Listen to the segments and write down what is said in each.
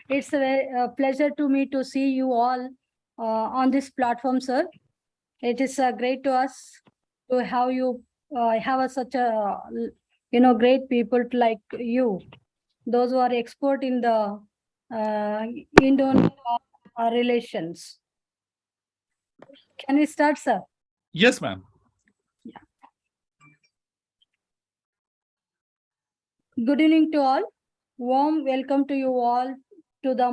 It's a pleasure to me to see you all on this platform, sir. It is great to us to have you such a great people like you, those who are expert in the Indo-Nepal relations. Can we start, sir? Yes, ma'am. Good evening to all. Warm welcome to you all to the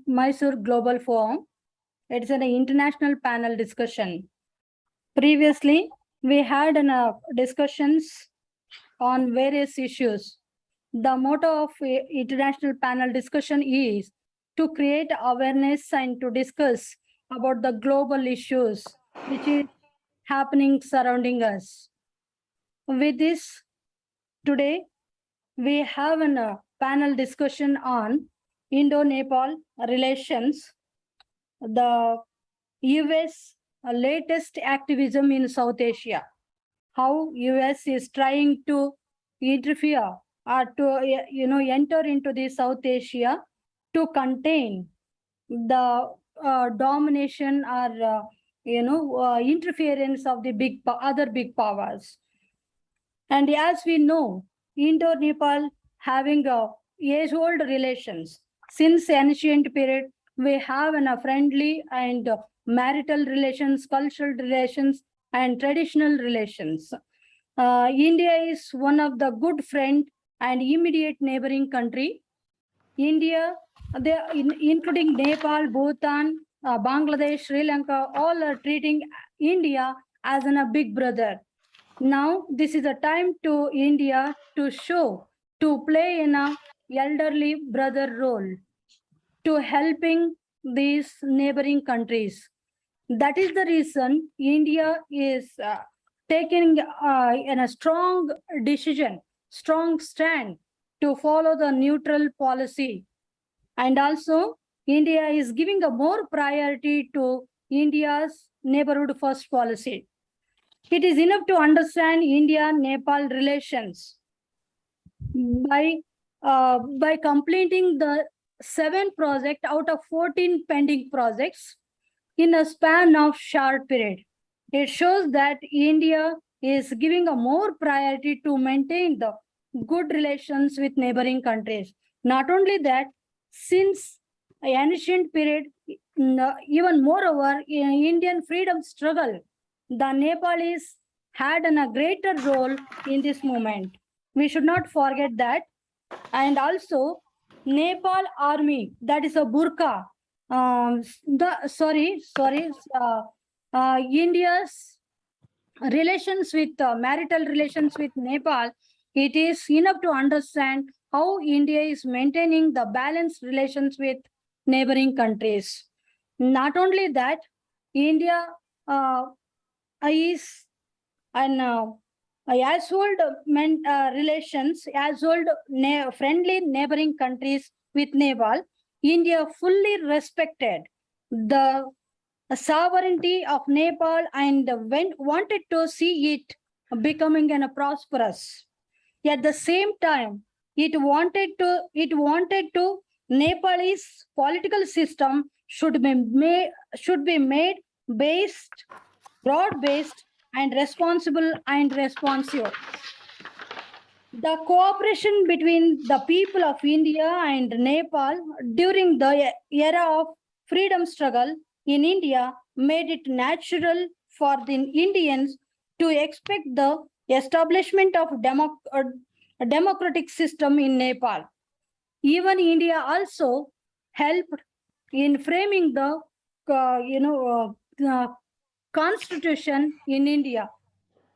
Mysore Global Forum. It's an international panel discussion. Previously, we had discussions on various issues. The motto of international panel discussion is to create awareness and to discuss about the global issues which is happening surrounding us. With this, today we have a panel discussion on Indo-Nepal relations, the US latest activism in South Asia, how US is trying to interfere or to enter into the South Asia to contain the domination or interference of the other big powers. And as we know, Indo-Nepal having age-old relations. Since ancient period, we have a friendly and marital relations, cultural relations, and traditional relations. India is one of the good friend and immediate neighboring country. India, including Nepal, Bhutan, Bangladesh, Sri Lanka, all are treating India as a big brother. Now, this is a time to India to play in a elderly brother role, to helping these neighboring countries. That is the reason India is taking a strong decision, strong stand to follow the neutral policy. And also, India is giving a more priority to India's neighborhood first policy. It is enough to understand India-Nepal relations by completing the 7 projects out of 14 pending projects in a span of short period. It shows that India is giving a more priority to maintain the good relations with neighboring countries. Not only that, since ancient period, even moreover, in Indian freedom struggle, the Nepalese had a greater role in this movement. We should not forget that. And also, Nepal army, that is a burqa. India's relations with marital relations with Nepal, it is enough to understand how India is maintaining the balanced relations with neighboring countries. Not only that, India is an as old relations, as old friendly neighboring countries with Nepal. India fully respected the sovereignty of Nepal and wanted to see it becoming prosperous. At the same time, it wanted to Nepalese political system should be made based, broad-based, and responsible and responsive. The cooperation between the people of India and Nepal during the era of freedom struggle in India made it natural for the Indians to expect the establishment of a democratic system in Nepal. Even India also helped in framing the constitution in India.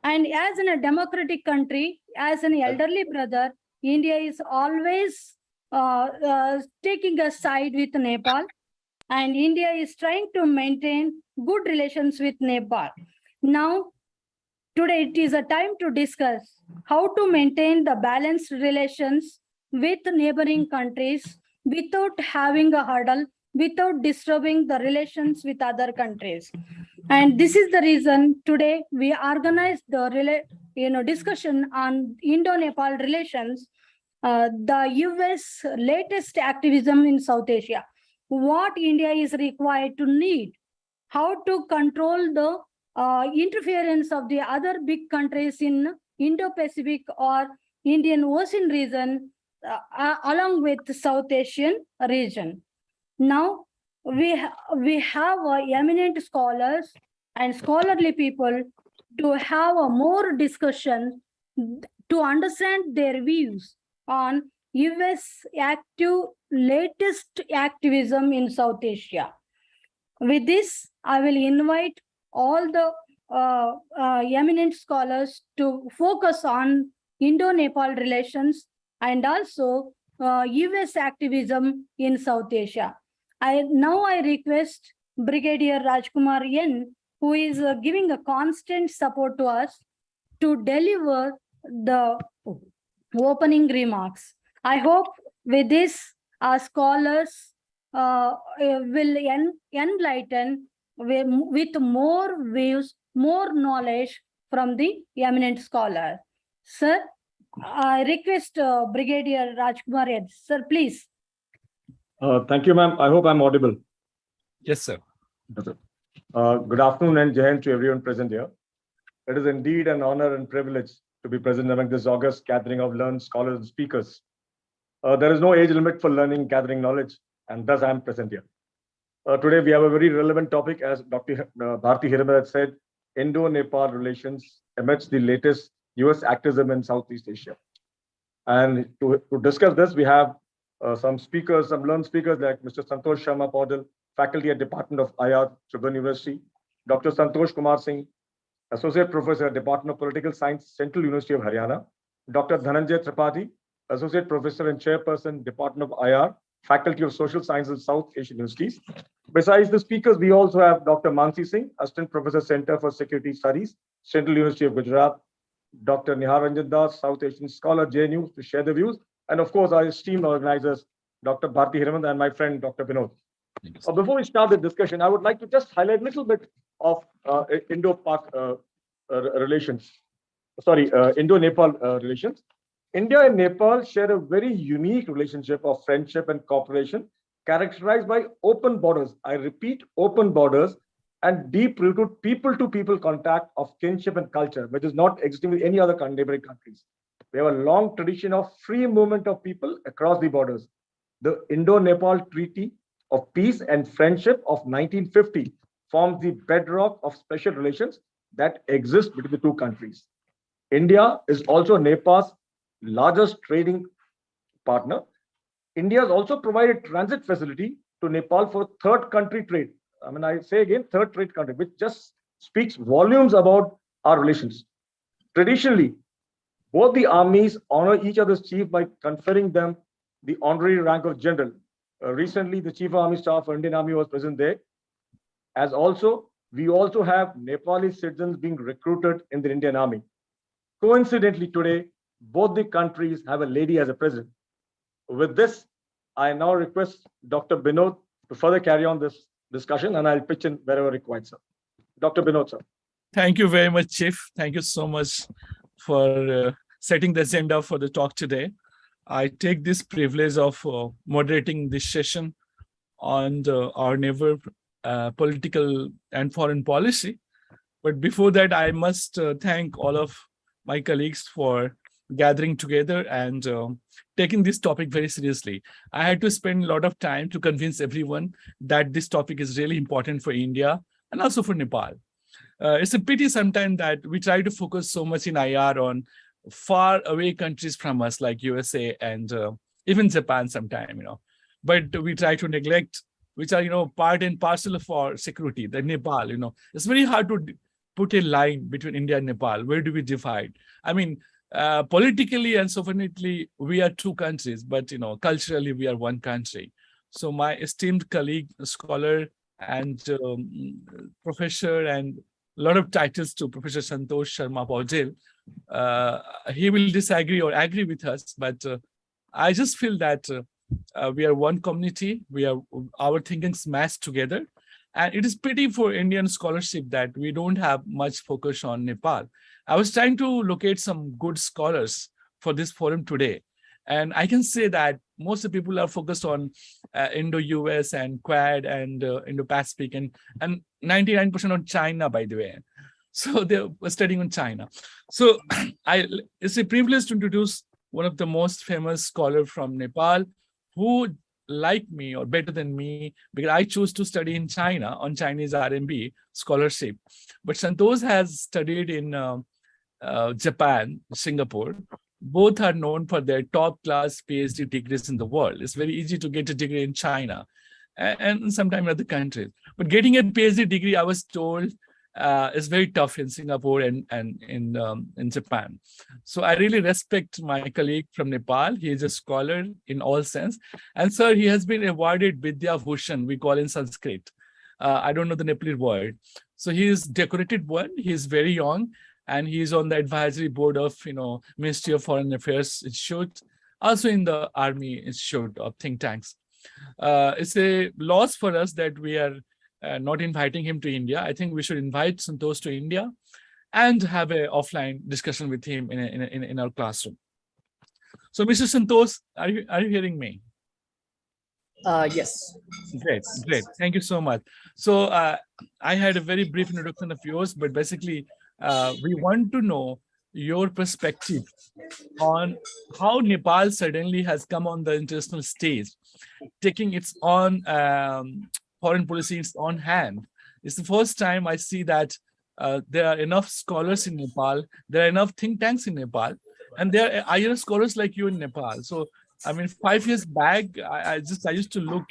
And as in a democratic country, as an elderly brother, India is always taking a side with Nepal, and India is trying to maintain good relations with Nepal. Now, today it is a time to discuss how to maintain the balanced relations with neighboring countries without having a hurdle, without disturbing the relations with other countries. And this is the reason today we organized the discussion on Indo-Nepal relations the US latest activism in South Asia, what India is required to need, how to control the interference of the other big countries in Indo-Pacific or Indian Ocean region, along with the South Asian region. Now, we have eminent scholars and scholarly people to have a more discussion to understand their views on US latest activism in South Asia. With this, I will invite all the eminent scholars to focus on Indo-Nepal relations and also US activism in South Asia. Now I request Brigadier Rajkumar N, who is giving a constant support to us, to deliver the opening remarks. I hope with this, our scholars will enlighten with more views, more knowledge from the eminent scholar. Sir, I request Brigadier Rajkumar N. Sir, please. Thank you, ma'am. I hope I'm audible. Yes, sir. Good afternoon and Jai Hind to everyone present here. It is indeed an honor and privilege to be present among this august gathering of learned scholars and speakers. There is no age limit for learning, gathering knowledge, and thus I am present here. Today, we have a very relevant topic, as Dr. Bharti Hiramanth had said, Indo-Nepal relations amidst the latest US activism in Southeast Asia. And to discuss this, we have some speakers, some learned speakers like Mr. Santosh Sharma Paudel, faculty at Department of IR, Tribhuvan University, Dr. Santosh Kumar Singh, Associate Professor at Department of Political Science, Central University of Haryana, Dr. Dhananjay Tripathi, Associate Professor and Chairperson, Department of IR, Faculty of Social Sciences, South Asian Universities. Besides the speakers, we also have Dr. Mansi Singh, Assistant Professor, Center for Security Studies, Central University of Gujarat, Dr. Nihar Ranjan Das, South Asian Scholar, JNU, to share the views, and of course, our esteemed organizers, Dr. Bharti Hiramanth and my friend, Dr. Binod. Before we start the discussion, I would like to just highlight a little bit of Indo-Nepal relations. India and Nepal share a very unique relationship of friendship and cooperation characterized by open borders. I repeat, open borders and deep-rooted people-to-people contact of kinship and culture, which is not existing with any other neighboring countries. We have a long tradition of free movement of people across the borders. The Indo-Nepal Treaty of Peace and Friendship of 1950 forms the bedrock of special relations that exist between the two countries. India is also Nepal's largest trading partner. India has also provided transit facility to Nepal for third country trade. I mean, I say again, third trade country, which just speaks volumes about our relations. Traditionally, both the armies honor each other's chief by conferring them the honorary rank of general. Recently, the Chief of Army Staff for Indian Army was present there. As also, we also have Nepali citizens being recruited in the Indian Army. Coincidentally, today, both the countries have a lady as a president. With this, I now request Dr. Binod to further carry on this discussion, and I'll pitch in wherever required, sir. Dr. Binod, sir. Thank you very much, Chief. Thank you so much for setting the agenda for the talk today. I take this privilege of moderating this session on our neighbor political and foreign policy. But before that, I must thank all of my colleagues for gathering together and taking this topic very seriously. I had to spend a lot of time to convince everyone that this topic is really important for India and also for Nepal. It's a pity sometimes that we try to focus so much in IR on far away countries from us, like USA and even Japan sometime, but we try to neglect, which are, part and parcel of our security, the Nepal, It's very hard to put a line between India and Nepal. Where do we divide? I mean, politically and sovereignly, we are two countries, but, culturally, we are one country. So my esteemed colleague, scholar, and professor, and a lot of titles to Professor Santosh Sharma Paudel, he will disagree or agree with us, but I just feel that we are one community. Our thinkings match together, and it is pity for Indian scholarship that we don't have much focus on Nepal. I was trying to locate some good scholars for this forum today, And I can say that most of the people are focused on Indo-US and Quad and Indo-Pacific and 99% on China, by the way. So they're studying on China. So it's a privilege to introduce one of the most famous scholars from Nepal who, like me or better than me, because I choose to study in China on Chinese RMB scholarship. But Santosh has studied in Japan, Singapore. Both are known for their top class PhD degrees in the world. It's very easy to get a degree in China and sometimes other countries. But getting a PhD degree, I was told, is very tough in Singapore and in Japan. So I really respect my colleague from Nepal. He is a scholar in all sense. And sir, he has been awarded Vidya Bhushan, we call in Sanskrit. I don't know the Nepali word. So he is decorated one. He is very young, and he is on the advisory board of Ministry of Foreign Affairs Institute, also in the Army Institute of think tanks. It's a loss for us that we are not inviting him to India. I think we should invite Santosh to India and have an offline discussion with him in our classroom. So, Mr. Santosh, are you hearing me? Yes. Great. Thank you so much. So I had a very brief introduction of yours, but basically we want to know your perspective on how Nepal suddenly has come on the international stage, taking its own foreign policy in its own hand. It's the first time I see that there are enough scholars in Nepal, there are enough think tanks in Nepal, and there are IR scholars like you in Nepal. So, I mean, 5 years back, I used to look,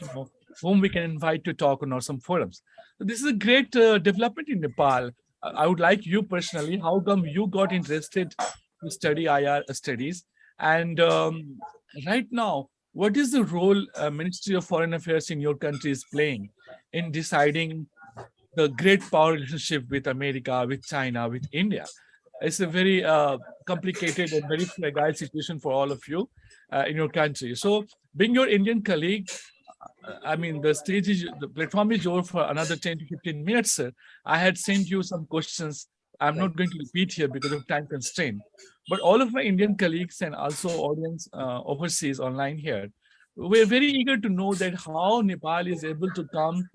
whom we can invite to talk on some forums. So this is a great development in Nepal. I would like you personally, how come you got interested to study IR studies? And right now, what is the role Ministry of Foreign Affairs in your country is playing in deciding the great power relationship with America, with China, with India? It's a very complicated and very fragile situation for all of you in your country. So being your Indian colleague, I mean, the platform is over for another 10 to 15 minutes, sir. I had sent you some questions. I'm not going to repeat here because of time constraint. But all of my Indian colleagues and also audience overseas online here, we're very eager to know that how Nepal is able to come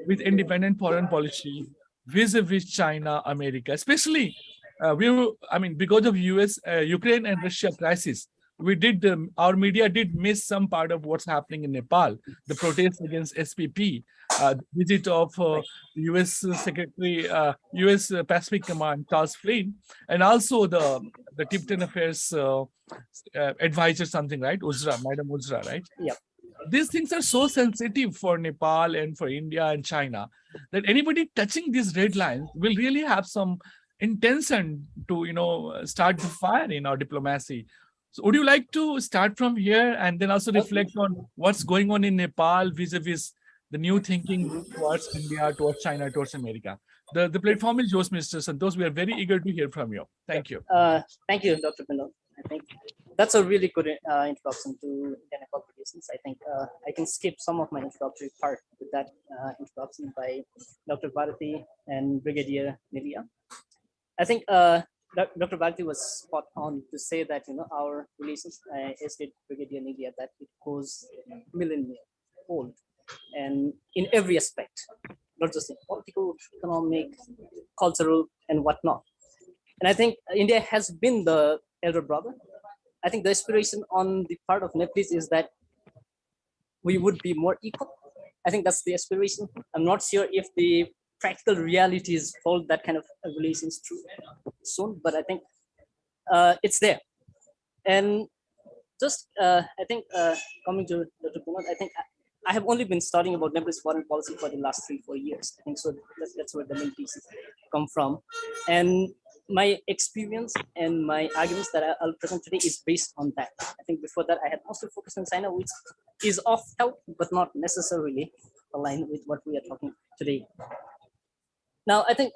with independent foreign policy vis-a-vis China, America, especially because of Ukraine and Russia crisis. Our media did miss some part of what's happening in Nepal, the protests against SPP, the visit of US Secretary, US Pacific Command, Charles Flynn, and also the Tibetan Affairs advisor, something, right? Madam Uzra, right? Yeah. These things are so sensitive for Nepal and for India and China that anybody touching these red lines will really have some intention to, start the fire in our diplomacy. So would you like to start from here and then also reflect on what's going on in Nepal vis-a-vis the new thinking towards India, towards China, towards America? The platform is yours, Mr. Santosh. We are very eager to hear from you. Thank you. Thank you, Dr. Pinot. I think that's a really good introduction to Indo-Nepal relations. I think I can skip some of my introductory part with that introduction by Dr. Bharati and Brigadier Nilia. I think Dr. Bharati was spot on to say that our relations, as did Brigadier Nilia, that it goes millennia old, and in every aspect, not just in political, economic, cultural, and whatnot. And I think India has been the elder brother. I think the aspiration on the part of Nepalese is that we would be more equal. I think that's the aspiration. I'm not sure if the practical realities hold that kind of relations true soon, but I think it's there. And just I think coming to Dr. Kumar, I think I have only been studying about Nepalese foreign policy for the last 3-4 years. I think so. That's where the main pieces come from, and my experience and my arguments that I'll present today is based on that. I think before that I had mostly focused on China, which is off-out but not necessarily aligned with what we are talking today. Now, I think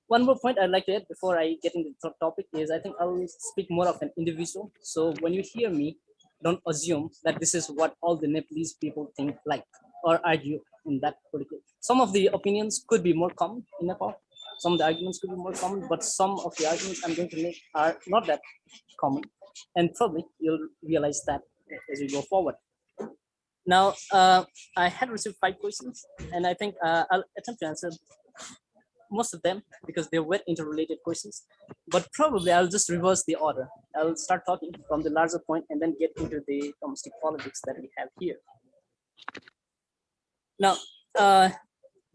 one more point I'd like to add before I get into the topic is I think I'll speak more of an individual. So when you hear me, don't assume that this is what all the Nepalese people think like or argue in that particular. Some of the opinions could be more common in Nepal. Some of the arguments could be more common, but some of the arguments I'm going to make are not that common. And probably you'll realize that as we go forward. Now, I had received 5 questions, and I think I'll attempt to answer most of them because they were interrelated questions. But probably I'll just reverse the order. I'll start talking from the larger point and then get into the domestic politics that we have here. Now,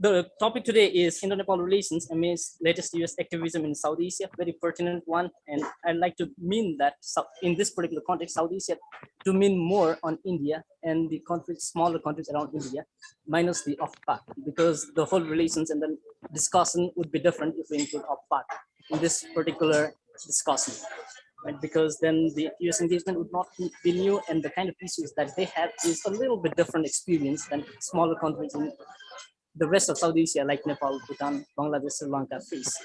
the topic today is Indo-Nepal relations amidst latest US activism in South Asia, very pertinent one. And I'd like to mean that in this particular context, South Asia, to mean more on India and the countries, smaller countries around India, minus the off-part, because the whole relations and then discussion would be different if we include off-part in this particular discussion. Right? Because then the US engagement would not be new, and the kind of issues that they have is a little bit different experience than smaller countries in the rest of South Asia, like Nepal, Bhutan, Bangladesh, Sri Lanka, face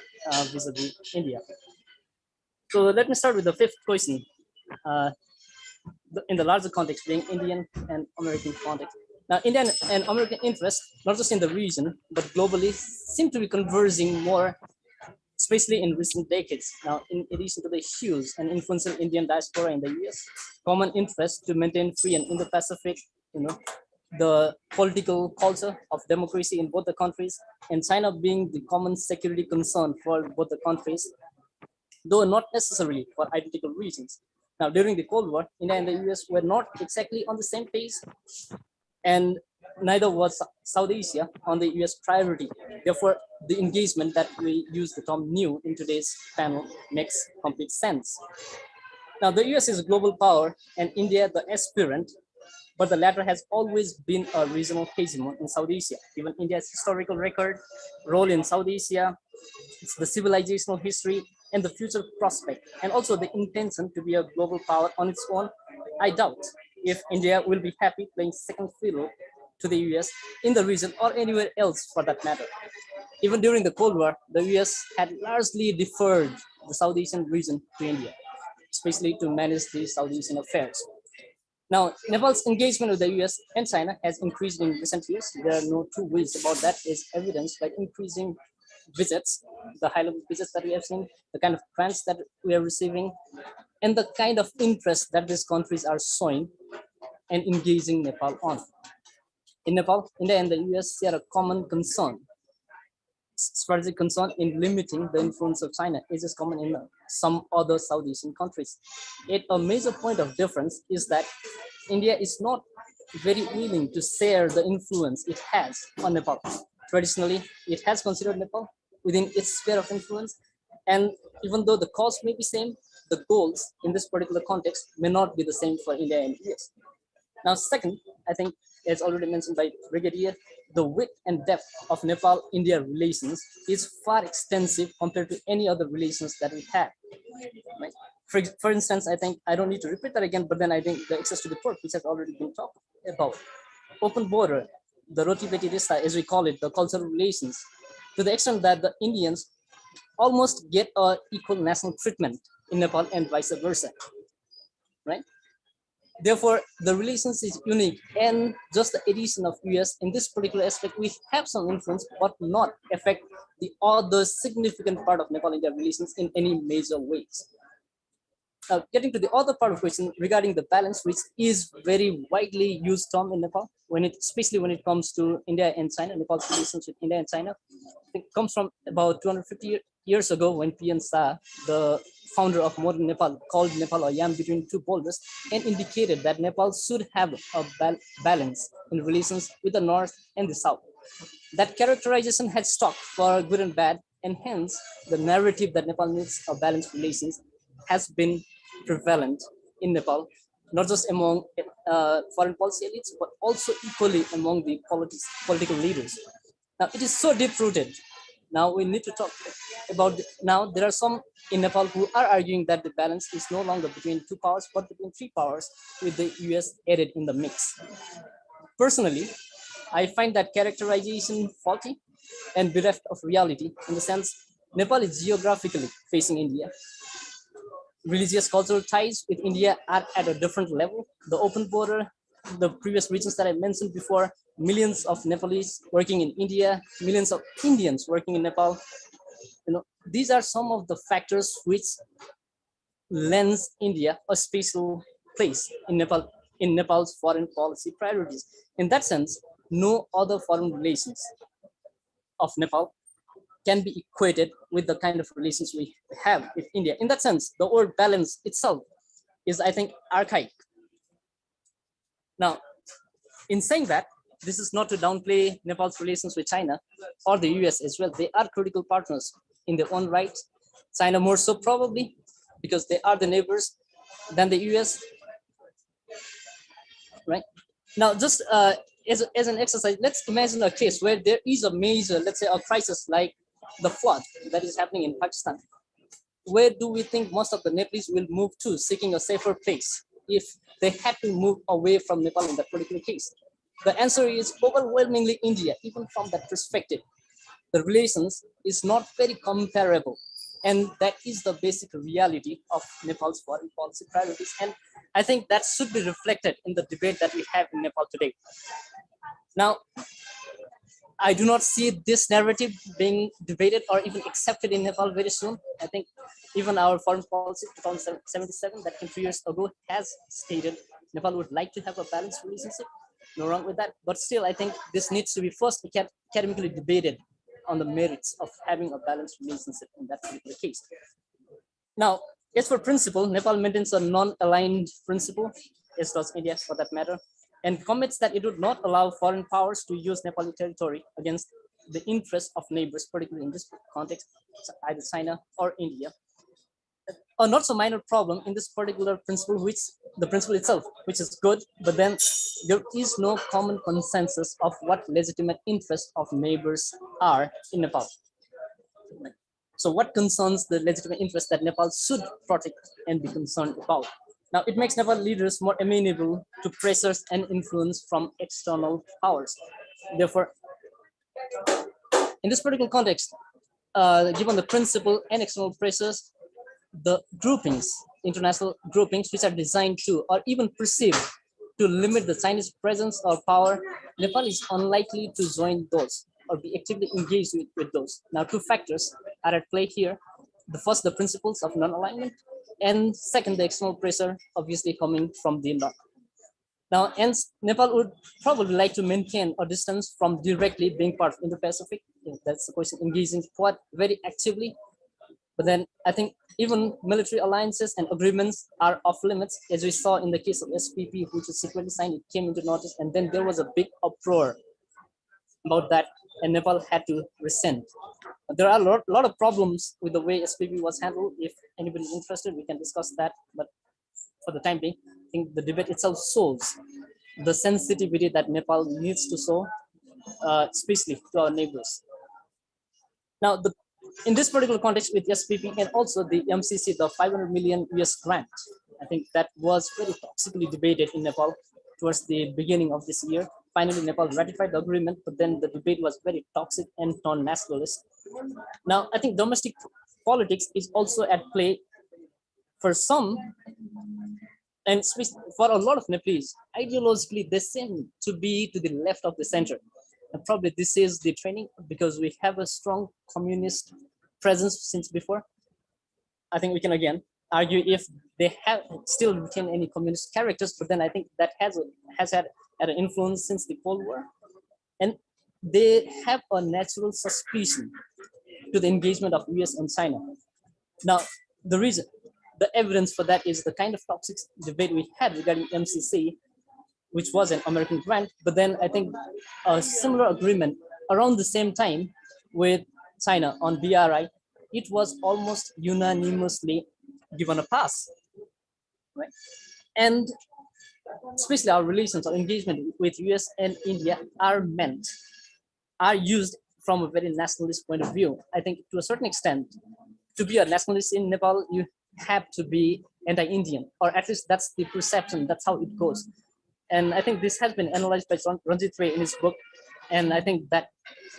vis-a-vis India. So let me start with the 5th question. In the larger context, being Indian and American context. Now, Indian and American interests, not just in the region, but globally, seem to be converging more, especially in recent decades. Now, in addition to the huge and influential Indian diaspora in the US, common interest to maintain free and Indo-Pacific, the political culture of democracy in both the countries, and China being the common security concern for both the countries, though not necessarily for identical reasons. Now, during the Cold War, India and the US were not exactly on the same page, and neither was South Asia on the US priority. Therefore, the engagement that we use the term new in today's panel makes complete sense. Now, the US is a global power and India the aspirant, but the latter has always been a regional hegemon in South Asia. Given India's historical record, role in South Asia, it's the civilizational history and the future prospect, and also the intention to be a global power on its own, I doubt if India will be happy playing second fiddle to the US in the region or anywhere else for that matter. Even during the Cold War, the US had largely deferred the South Asian region to India, especially to manage the South Asian affairs. Now, Nepal's engagement with the US and China has increased in recent years. There are no two ways about that, is evidenced by increasing visits, the high-level visits that we have seen, the kind of grants that we are receiving, and the kind of interest that these countries are showing and engaging Nepal on. In Nepal, India and the US share a common concern, strategic concern in limiting the influence of China, is as common in some other South Asian countries. Yet a major point of difference is that India is not very willing to share the influence it has on Nepal. Traditionally, it has considered Nepal within its sphere of influence, and even though the cause may be same, the goals in this particular context may not be the same for India and US. Now, second, I think, as already mentioned by Brigadier, the width and depth of Nepal-India relations is far extensive compared to any other relations that we have. Right? For instance, I think I don't need to repeat that again, but then I think the access to the port, which has already been talked about, open border, the roti beti rishta, as we call it, the cultural relations, to the extent that the Indians almost get an equal national treatment in Nepal and vice versa, right? Therefore, the relations is unique, and just the addition of US in this particular aspect, we have some influence, but not affect the other significant part of Nepal-India relations in any major ways. Getting to the other part of the question regarding the balance, which is very widely used term in Nepal, especially when it comes to India and China, Nepal's relations with India and China, it comes from about 250 years ago when P.N. Shah, the founder of modern Nepal, called Nepal a yam between two boulders and indicated that Nepal should have a balance in relations with the north and the south. That characterization had stuck for good and bad, and hence the narrative that Nepal needs a balanced relations has been prevalent in Nepal, not just among foreign policy elites, but also equally among the political leaders. Now, it is so deep-rooted. Now we need to talk about, now there are some in Nepal who are arguing that the balance is no longer between two powers, but between three powers with the US added in the mix. Personally, I find that characterization faulty and bereft of reality, in the sense Nepal is geographically facing India. Religious cultural ties with India are at a different level. The open border, the previous regions that I mentioned before, millions of Nepalese working in India, millions of Indians working in Nepal. These are some of the factors which lends India a special place in in Nepal's foreign policy priorities. In that sense, no other foreign relations of Nepal can be equated with the kind of relations we have with India. In that sense, the word balance itself is, I think, archaic. Now, in saying that, this is not to downplay Nepal's relations with China or the US as well. They are critical partners in their own right. China more so probably because they are the neighbors than the US, right? Now, just as an exercise, let's imagine a case where there is a major, let's say a crisis like the flood that is happening in Pakistan. Where do we think most of the Nepalese will move to, seeking a safer place if they had to move away from Nepal in that particular case? The answer is overwhelmingly India, even from that perspective. The relations is not very comparable. And that is the basic reality of Nepal's foreign policy priorities. And I think that should be reflected in the debate that we have in Nepal today. Now, I do not see this narrative being debated or even accepted in Nepal very soon. I think even our foreign policy 2077 that came 3 years ago has stated Nepal would like to have a balanced relationship. No wrong with that. But still, I think this needs to be first academically debated on the merits of having a balanced relationship in that particular case. Now, as for principle, Nepal maintains a non-aligned principle, as does India for that matter, and commits that it would not allow foreign powers to use Nepali territory against the interests of neighbors, particularly in this context, either China or India. A not so minor problem in this particular principle, which the principle itself, which is good, but then there is no common consensus of what legitimate interests of neighbors are in Nepal. So what concerns the legitimate interests that Nepal should protect and be concerned about? Now, it makes Nepal leaders more amenable to pressures and influence from external powers. Therefore, in this particular context, given the principle and external pressures, the groupings, international groupings, which are designed to or even perceived to limit the Chinese presence or power, Nepal is unlikely to join those or be actively engaged with those. Now, two factors are at play here. The first, the principles of non-alignment, and second, the external pressure, obviously coming from the north. Now, hence, Nepal would probably like to maintain a distance from directly being part of Indo-Pacific. That's the question, engaging quite very actively. But then I think even military alliances and agreements are off limits, as we saw in the case of SPP, which was secretly signed, it came into notice, and then there was a big uproar about that, and Nepal had to rescind. There are a lot of problems with the way SPP was handled. If anybody's interested, we can discuss that. But for the time being, I think the debate itself shows the sensitivity that Nepal needs to show, especially to our neighbors. Now, in this particular context with SPP and also the MCC, the 500 million US grant, I think that was very toxically debated in Nepal towards the beginning of this year. Finally, Nepal ratified the agreement, but then the debate was very toxic and non-nationalist. Now, I think domestic politics is also at play for some, and for a lot of Nepalese. Ideologically, they seem to be to the left of the center. And probably this is the training because we have a strong communist presence since before. I think we can again argue if they have still retained any communist characters, but then I think that has had an influence since the Cold War. And they have a natural suspicion to the engagement of US and China. Now, the evidence for that is the kind of toxic debate we had regarding MCC, which was an American grant, but then I think a similar agreement around the same time with China on BRI, it was almost unanimously given a pass, right? And especially our relations or engagement with US and India are used from a very nationalist point of view. I think to a certain extent, to be a nationalist in Nepal, you have to be anti-Indian, or at least that's the perception, that's how it goes. And I think this has been analyzed by Ranjit Ray in his book. And I think that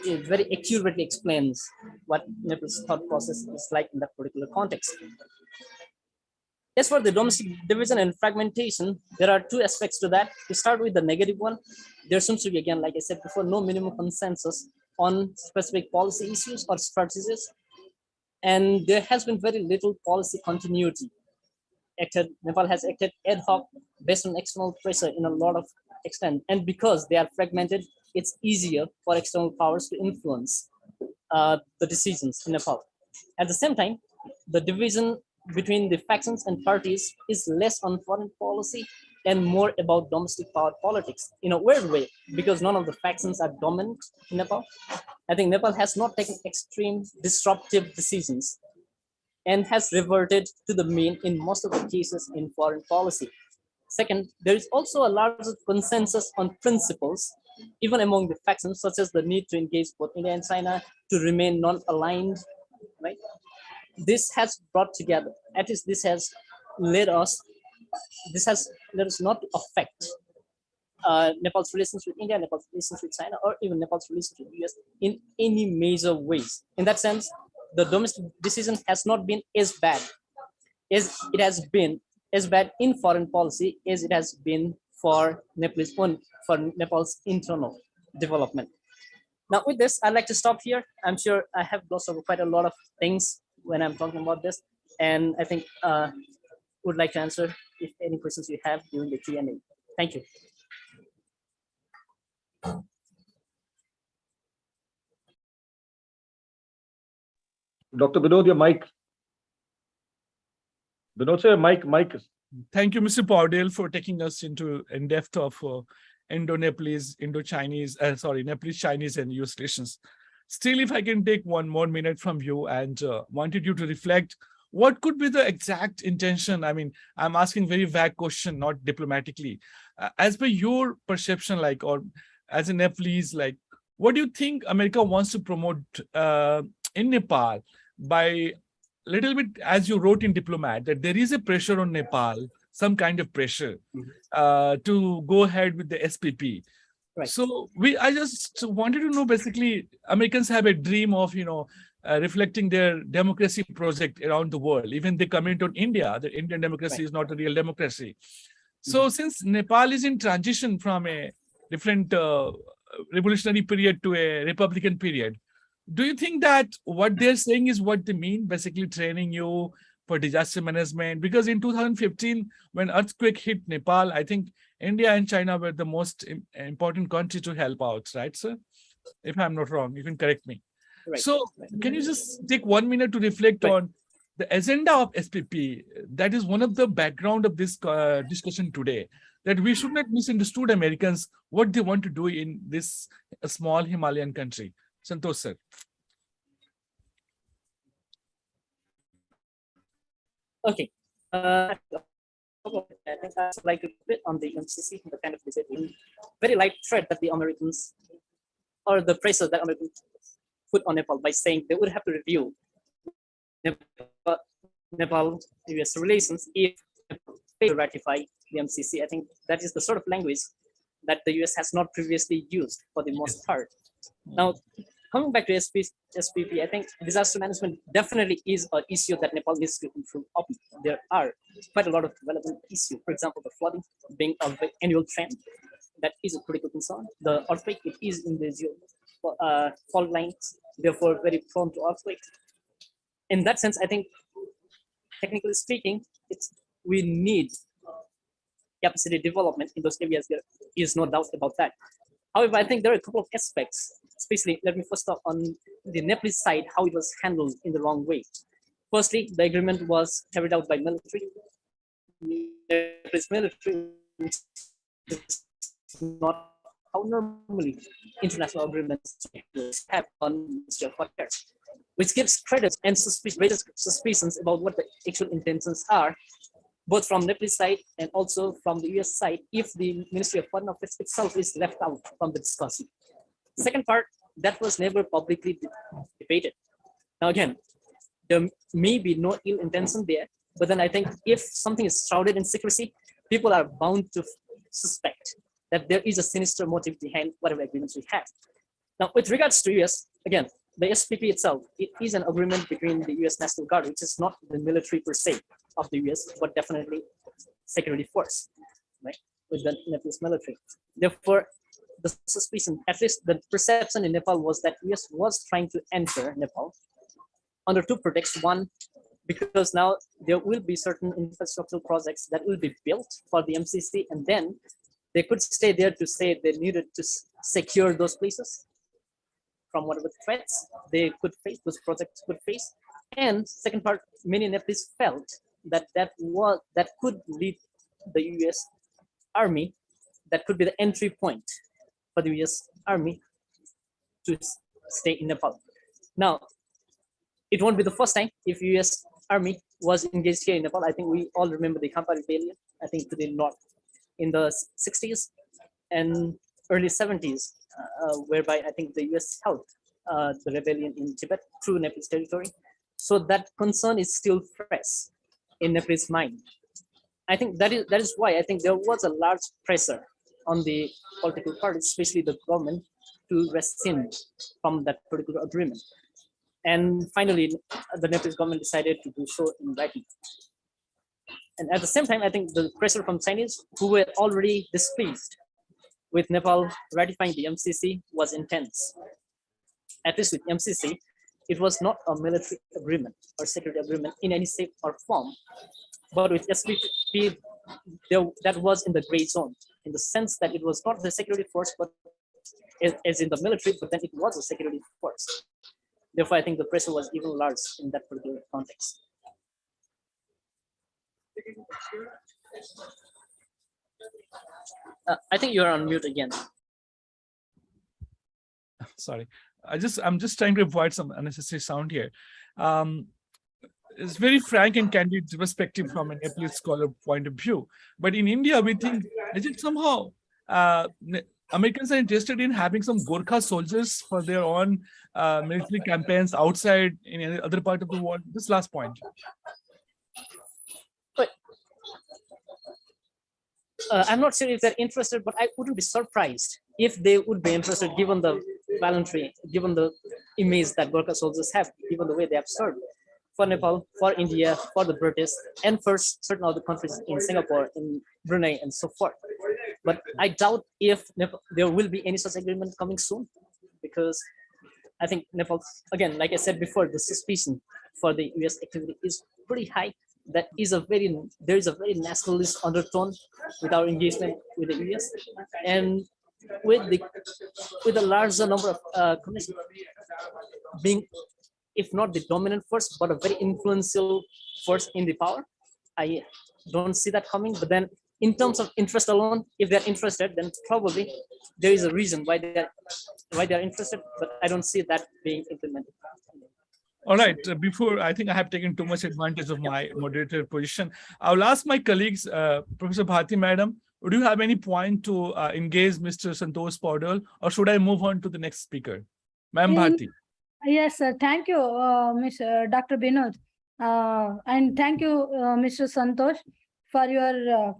it very accurately explains what Nepal's thought process is like in that particular context. As for the domestic division and fragmentation, there are two aspects to that. To start with the negative one, there seems to be, again, like I said before, no minimum consensus on specific policy issues or strategies. And there has been very little policy continuity Nepal has acted ad hoc based on external pressure in a lot of extent. And because they are fragmented, it's easier for external powers to influence the decisions in Nepal. At the same time, the division between the factions and parties is less on foreign policy and more about domestic power politics in a weird way, because none of the factions are dominant in Nepal. I think Nepal has not taken extreme disruptive decisions and has reverted to the mean in most of the cases in foreign policy. Second, there is also a larger consensus on principles, even among the factions, such as the need to engage both India and China to remain non-aligned, right? This has brought together, at least this has led us not to affect Nepal's relations with India, Nepal's relations with China, or even Nepal's relations with the US in any major ways. In that sense, the domestic decision has not been as bad as it has been, as bad in foreign policy as it has been for Nepal's internal development. Now, with this, I'd like to stop here. I'm sure I have glossed over quite a lot of things when I'm talking about this, and I think would like to answer if any questions you have during the Q&A. Thank you. Dr. Vinod, your mic. Vinod, sir, mic. Thank you, Mr. Paudel, for taking us into in depth of Indo-Nepalese, Indo-Chinese, Nepalese, Chinese, and US relations. Still, if I can take one more minute from you and wanted you to reflect, what could be the exact intention? I mean, I'm asking very vague question, not diplomatically. As per your perception, or as a Nepalese, what do you think America wants to promote in Nepal by little bit, as you wrote in Diplomat, that there is a pressure on Nepal, some kind of pressure to go ahead with the SPP. Right. So I just wanted to know, basically, Americans have a dream of, reflecting their democracy project around the world. Even they comment on India, that Indian democracy is not a real democracy. So since Nepal is in transition from a different revolutionary period to a republican period, do you think that what they're saying is what they mean, basically training you for disaster management? Because in 2015, when earthquake hit Nepal, I think India and China were the most important country to help out, right, sir? If I'm not wrong, you can correct me. Right. So can you just take 1 minute to reflect on the agenda of SPP? That is one of the background of this discussion today, that we should not misunderstood Americans, what they want to do in this small Himalayan country. Santosh, sir. Okay. I think I'd like to bit on the MCC, the kind of very light thread that the Americans, or the pressure that Americans put on Nepal by saying they would have to review Nepal-US relations if they ratify the MCC. I think that is the sort of language that the US has not previously used for the most part. Now, coming back to SPP, I think disaster management definitely is an issue that Nepal needs to improve upon. There are quite a lot of relevant issues. For example, the flooding being an annual trend, that is a critical concern. The earthquake, it is in the fault lines, therefore very prone to earthquake. In that sense, I think, technically speaking, we need capacity development in those areas. There is no doubt about that. However, I think there are a couple of aspects, especially, let me first start on the Nepalese side, how it was handled in the wrong way. Firstly, the agreement was carried out by military. Nepalese military is not how normally international agreements have on Ministry of Affairs, which gives credit and raises suspicions about what the actual intentions are, both from Nepalese side and also from the US side, if the Ministry of Foreign Affairs itself is left out from the discussion. Second part, that was never publicly debated. Now again, there may be no ill intention there, but then I think if something is shrouded in secrecy, people are bound to suspect that there is a sinister motive behind whatever agreements we have. Now, with regards to US, again, the SPP itself, it is an agreement between the US National Guard, which is not the military per se of the US, but definitely security force, right, with the Nepalese military. Therefore, the suspicion, at least the perception in Nepal, was that US was trying to enter Nepal under two pretexts. One, because now there will be certain infrastructural projects that will be built for the MCC, and then they could stay there to say they needed to secure those places from whatever threats they could face, those projects could face. And second part, many Nepalese felt that that could lead the US Army, that could be the entry point for the US Army to stay in Nepal. Now, it won't be the first time if US Army was engaged here in Nepal. I think we all remember the Khampa Rebellion, I think to the north in the 60s and early 70s, whereby I think the US helped the rebellion in Tibet through Nepalese territory. So that concern is still fresh in Nepalese mind. I think that is why I think there was a large pressure on the political parties, especially the government, to rescind from that particular agreement. And finally, the Nepalese government decided to do so in writing. And at the same time, I think the pressure from Chinese, who were already displeased with Nepal ratifying the MCC, was intense. At least with MCC, it was not a military agreement or security agreement in any shape or form. But with SPP, that was in the gray zone, in the sense that it was not the security force, but as in the military, but then it was a security force. Therefore, I think the pressure was even large in that particular context. I think you're on mute again. Sorry, I'm just trying to avoid some unnecessary sound here. It's very frank and candid perspective from an Nepalese scholar point of view. But in India, we think, is it somehow Americans are interested in having some Gorkha soldiers for their own military campaigns outside in any other part of the world? This last point. But I'm not sure if they're interested, but I wouldn't be surprised if they would be interested, given the gallantry, given the image that Gorkha soldiers have, given the way they have served for Nepal, for India, for the British, and for certain other countries in Singapore, in Brunei, and so forth. But I doubt if there will be any such agreement coming soon, because I think Nepal, again, like I said before, the suspicion for the US activity is pretty high. There is a very nationalist undertone with our engagement with the US, and with a larger number of commissions being, if not the dominant force, but a very influential force in the power. I don't see that coming. But then, in terms of interest alone, if they're interested, then probably there is a reason why they're interested. But I don't see that being implemented. All right. Before, I think I have taken too much advantage of my moderator position. I'll ask my colleagues, Professor Bharti, Madam, would you have any point to engage Mr. Santosh Paudel, or should I move on to the next speaker? Ma'am Bharti. Yes, sir. Thank you, Dr. Binod. And thank you, Mr. Santosh, for your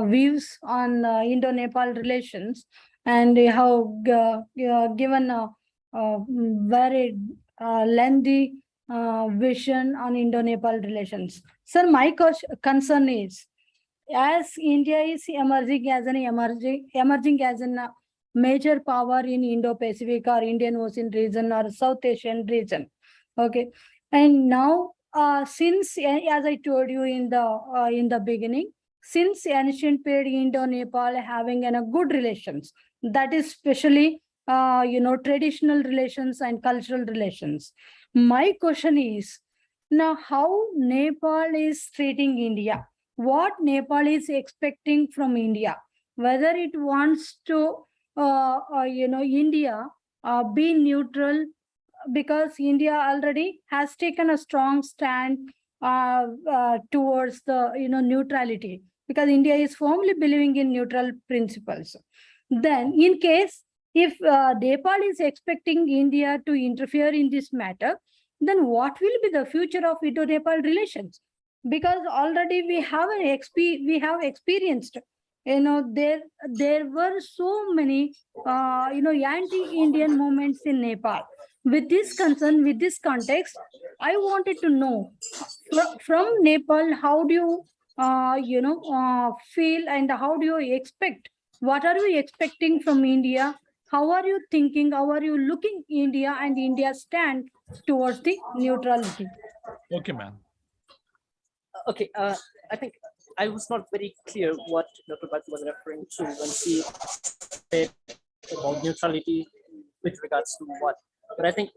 views on Indo-Nepal relations. And you have given a very lengthy vision on Indo-Nepal relations. Sir, my concern is, as India is emerging as a major power in Indo-Pacific or Indian Ocean region or South Asian region, okay, and now since, as I told you in the beginning, since ancient period, Indo-Nepal having a good relations, that is especially traditional relations and cultural relations. My question is, now how Nepal is treating India? What Nepal is expecting from India? Whether it wants to, India be neutral, because India already has taken a strong stand towards the neutrality, because India is firmly believing in neutral principles. Then, in case if Nepal is expecting India to interfere in this matter, then what will be the future of Indo-Nepal relations? Because already we have experienced, there were so many anti-Indian movements in Nepal. With this concern, with this context, I wanted to know from Nepal, how do you feel, and how do you expect? What are you expecting from India? How are you thinking? How are you looking India and India's stand towards the neutrality? Okay, man. Okay, I think I was not very clear what Dr. Bhatt was referring to when she said about neutrality with regards to what. But I think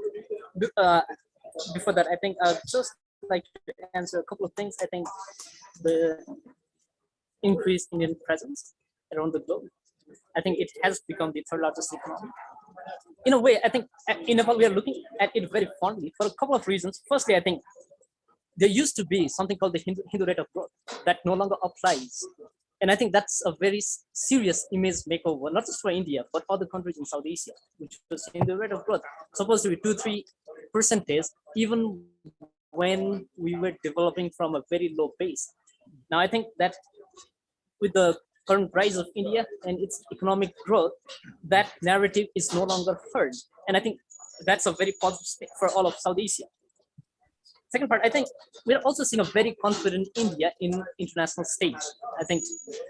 uh, before that, I think I'd just like to answer a couple of things. I think the increased Indian presence around the globe, I think it has become the third largest economy. In a way, I think in Nepal, we are looking at it very fondly for a couple of reasons. Firstly, I think there used to be something called the Hindu rate of growth that no longer applies. And I think that's a very serious image makeover, not just for India, but other countries in South Asia, which was Hindu rate of growth supposed to be 2-3%, even when we were developing from a very low base. Now, I think that with the current rise of India and its economic growth, that narrative is no longer heard. And I think that's a very positive step for all of South Asia. Second part, I think we're also seeing a very confident India in international stage. I think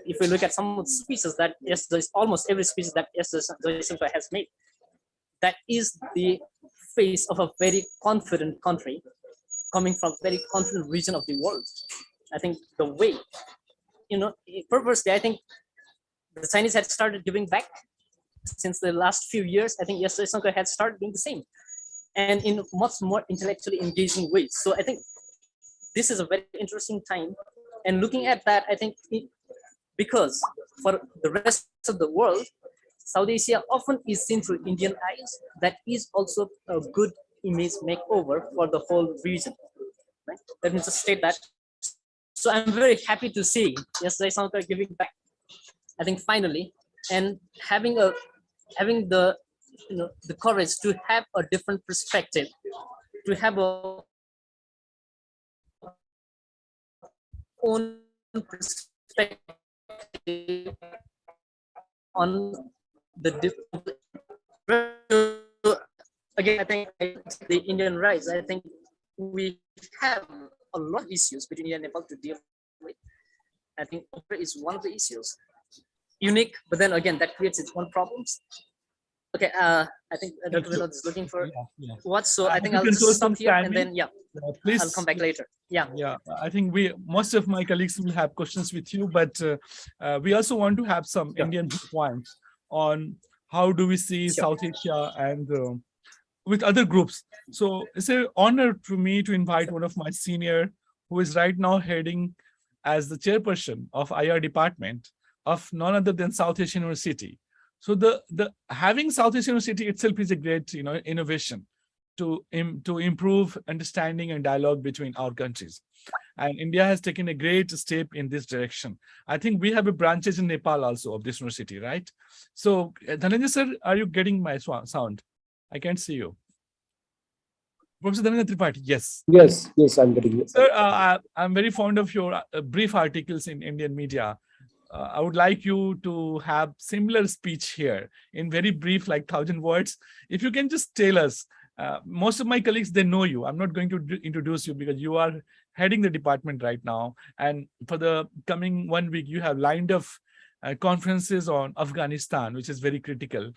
if we look at some of the speeches that there's almost every speech that Jaishankar has made, that is the face of a very confident country coming from very confident region of the world. I think the way, purposely, I think the Chinese had started giving back since the last few years. I think Jaishankar had started doing the same, and in much more intellectually engaging ways. So I think this is a very interesting time. And looking at that, I think because for the rest of the world, South Asia often is seen through Indian eyes, that is also a good image makeover for the whole region. Right? Let me just state that. So I'm very happy to see Jaishankar giving back, I think finally, and having the the courage to have a different perspective, to have a own perspective on the different. Again, I think the Indian rise, I think we have a lot of issues between India and Nepal to deal with. I think is one of the issues. Unique, but then again, that creates its own problems. Okay, I think Dr. Vinod is looking for what, so I think I'll just stop here and then please, I'll come back later. Yeah, I think most of my colleagues will have questions with you, but we also want to have some Indian points on how do we see South Asia and with other groups. So it's an honor to me to invite one of my senior who is right now heading as the chairperson of IR department of none other than South Asian University. So the having South Asian University itself is a great innovation to improve understanding and dialogue between our countries. And India has taken a great step in this direction. I think we have a branches in Nepal also of this university, right? So Dhananjay sir, are you getting my sound? I can't see you. Professor Dhananjay Tripathi, yes. Yes, I'm getting it. Sir, I'm very fond of your brief articles in Indian media. I would like you to have similar speech here in very brief, like 1,000 words. If you can just tell us, most of my colleagues, they know you. I'm not going to introduce you because you are heading the department right now. And for the coming 1 week, you have lined up conferences on Afghanistan, which is very critical,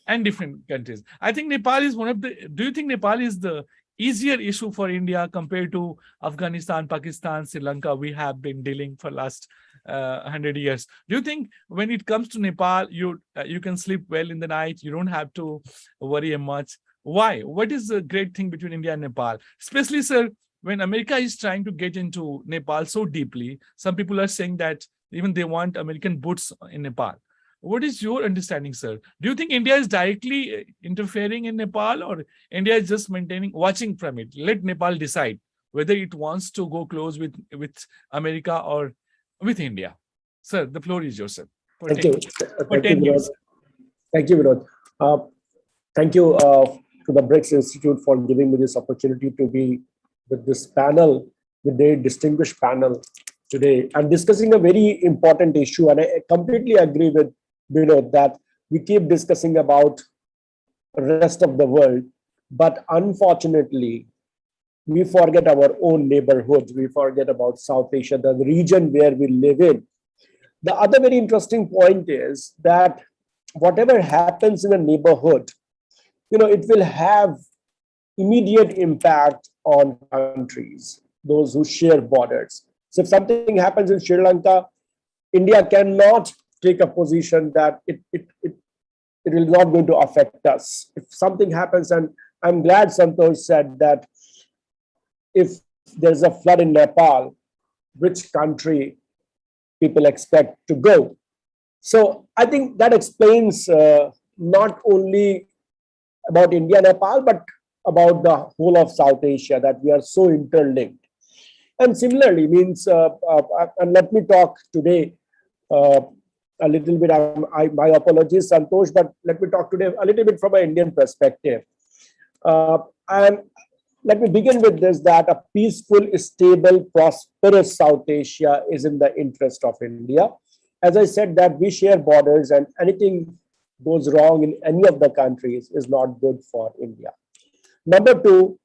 and different countries. I think Nepal is one of the, do you think Nepal is the easier issue for India compared to Afghanistan, Pakistan, Sri Lanka we have been dealing for last 100 years? Do you think when it comes to Nepal, you can sleep well in the night, you don't have to worry much? Why? What is the great thing between India and Nepal? Especially, sir, when America is trying to get into Nepal so deeply, some people are saying that even they want American boots in Nepal. What is your understanding, sir? Do you think India is directly interfering in Nepal, or India is just watching from it? Let Nepal decide whether it wants to go close with America or with India. Sir, the floor is yours, sir. Thank you. For 10 years. Thank you, Vinod. Thank you to the BRICS Institute for giving me this opportunity to be with this panel, with a distinguished panel today, and discussing a very important issue. And I completely agree with Vinod that we keep discussing about the rest of the world, but unfortunately, we forget our own neighborhoods. We forget about South Asia, the region where we live in. The other very interesting point is that whatever happens in a neighborhood, it will have immediate impact on countries, those who share borders. So if something happens in Sri Lanka, India cannot take a position that it will not going to affect us. If something happens, and I'm glad Santosh said that if there's a flood in Nepal, which country people expect to go. So I think that explains not only about India, Nepal, but about the whole of South Asia, that we are so interlinked. And similarly means, and let me talk today a little bit, my apologies, Santosh, but let me talk today a little bit from an Indian perspective. And let me begin with this, that a peaceful, stable, prosperous South Asia is in the interest of India. As I said, that we share borders, and anything goes wrong in any of the countries is not good for India. Number two,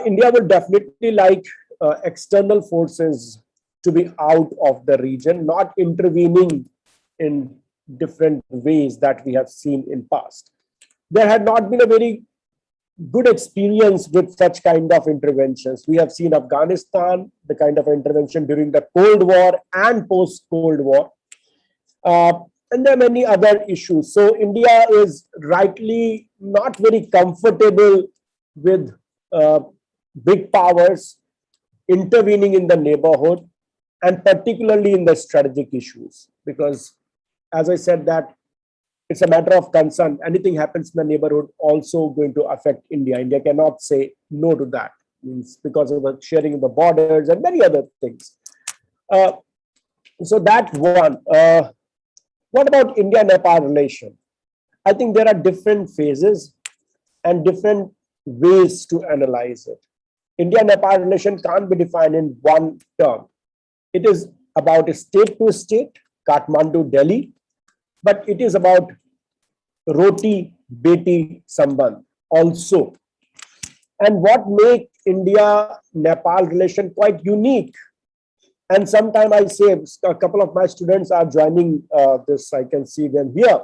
India will definitely like external forces to be out of the region, not intervening in different ways that we have seen in past. There had not been a very good experience with such kind of interventions. We have seen Afghanistan, the kind of intervention during the Cold War and post-Cold War. And there are many other issues. So India is rightly not very comfortable with big powers intervening in the neighborhood, and particularly in the strategic issues, because as I said, that it's a matter of concern. Anything happens in the neighborhood also going to affect India. India cannot say no to that, means because of the sharing of the borders and many other things. So that one. What about India-Nepal relation? I think there are different phases and different ways to analyze it. India-Nepal relation can't be defined in one term. It is about state to state, Kathmandu, Delhi, but it is about roti beti sambandh also. And what make India-Nepal relation quite unique, and sometimes I say, a couple of my students are joining this, I can see them here,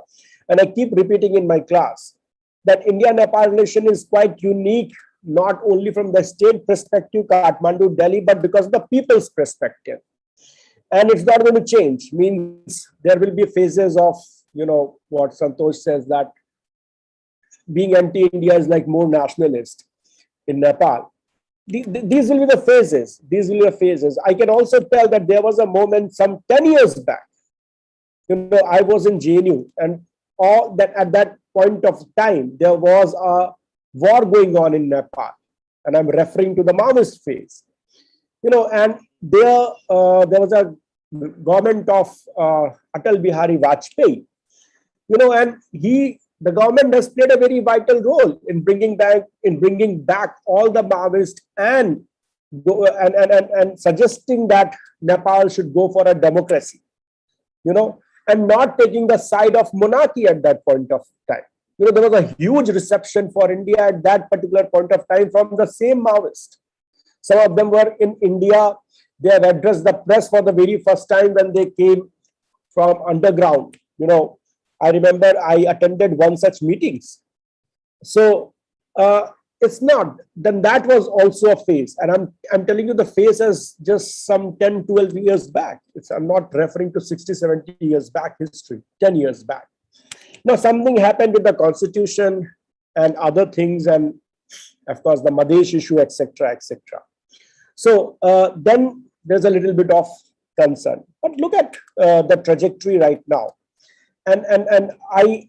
and I keep repeating in my class that India-Nepal relation is quite unique, not only from the state perspective, Kathmandu, Delhi, but because of the people's perspective. And it's not going to change, means there will be phases of, what Santosh says, that being anti-India is like more nationalist in Nepal. These will be the phases. These will be the phases. I can also tell that there was a moment some 10 years back. I was in JNU, and all that at that point of time, there was a war going on in Nepal. And I'm referring to the Maoist phase. And there was a government of Atal Bihari Vajpayee. And the government has played a very vital role in bringing back all the Maoists and suggesting that Nepal should go for a democracy, and not taking the side of monarchy at that point of time. There was a huge reception for India at that particular point of time from the same Maoists. Some of them were in India. They have addressed the press for the very first time when they came from underground. I remember I attended one such meetings. So it's not, then that was also a phase. And I'm telling you the phase is just some 10, 12 years back. I'm not referring to 60, 70 years back history, 10 years back. Now, something happened with the constitution and other things, and of course, the Madesh issue, etc., etc. So then there's a little bit of concern. But look at the trajectory right now. And I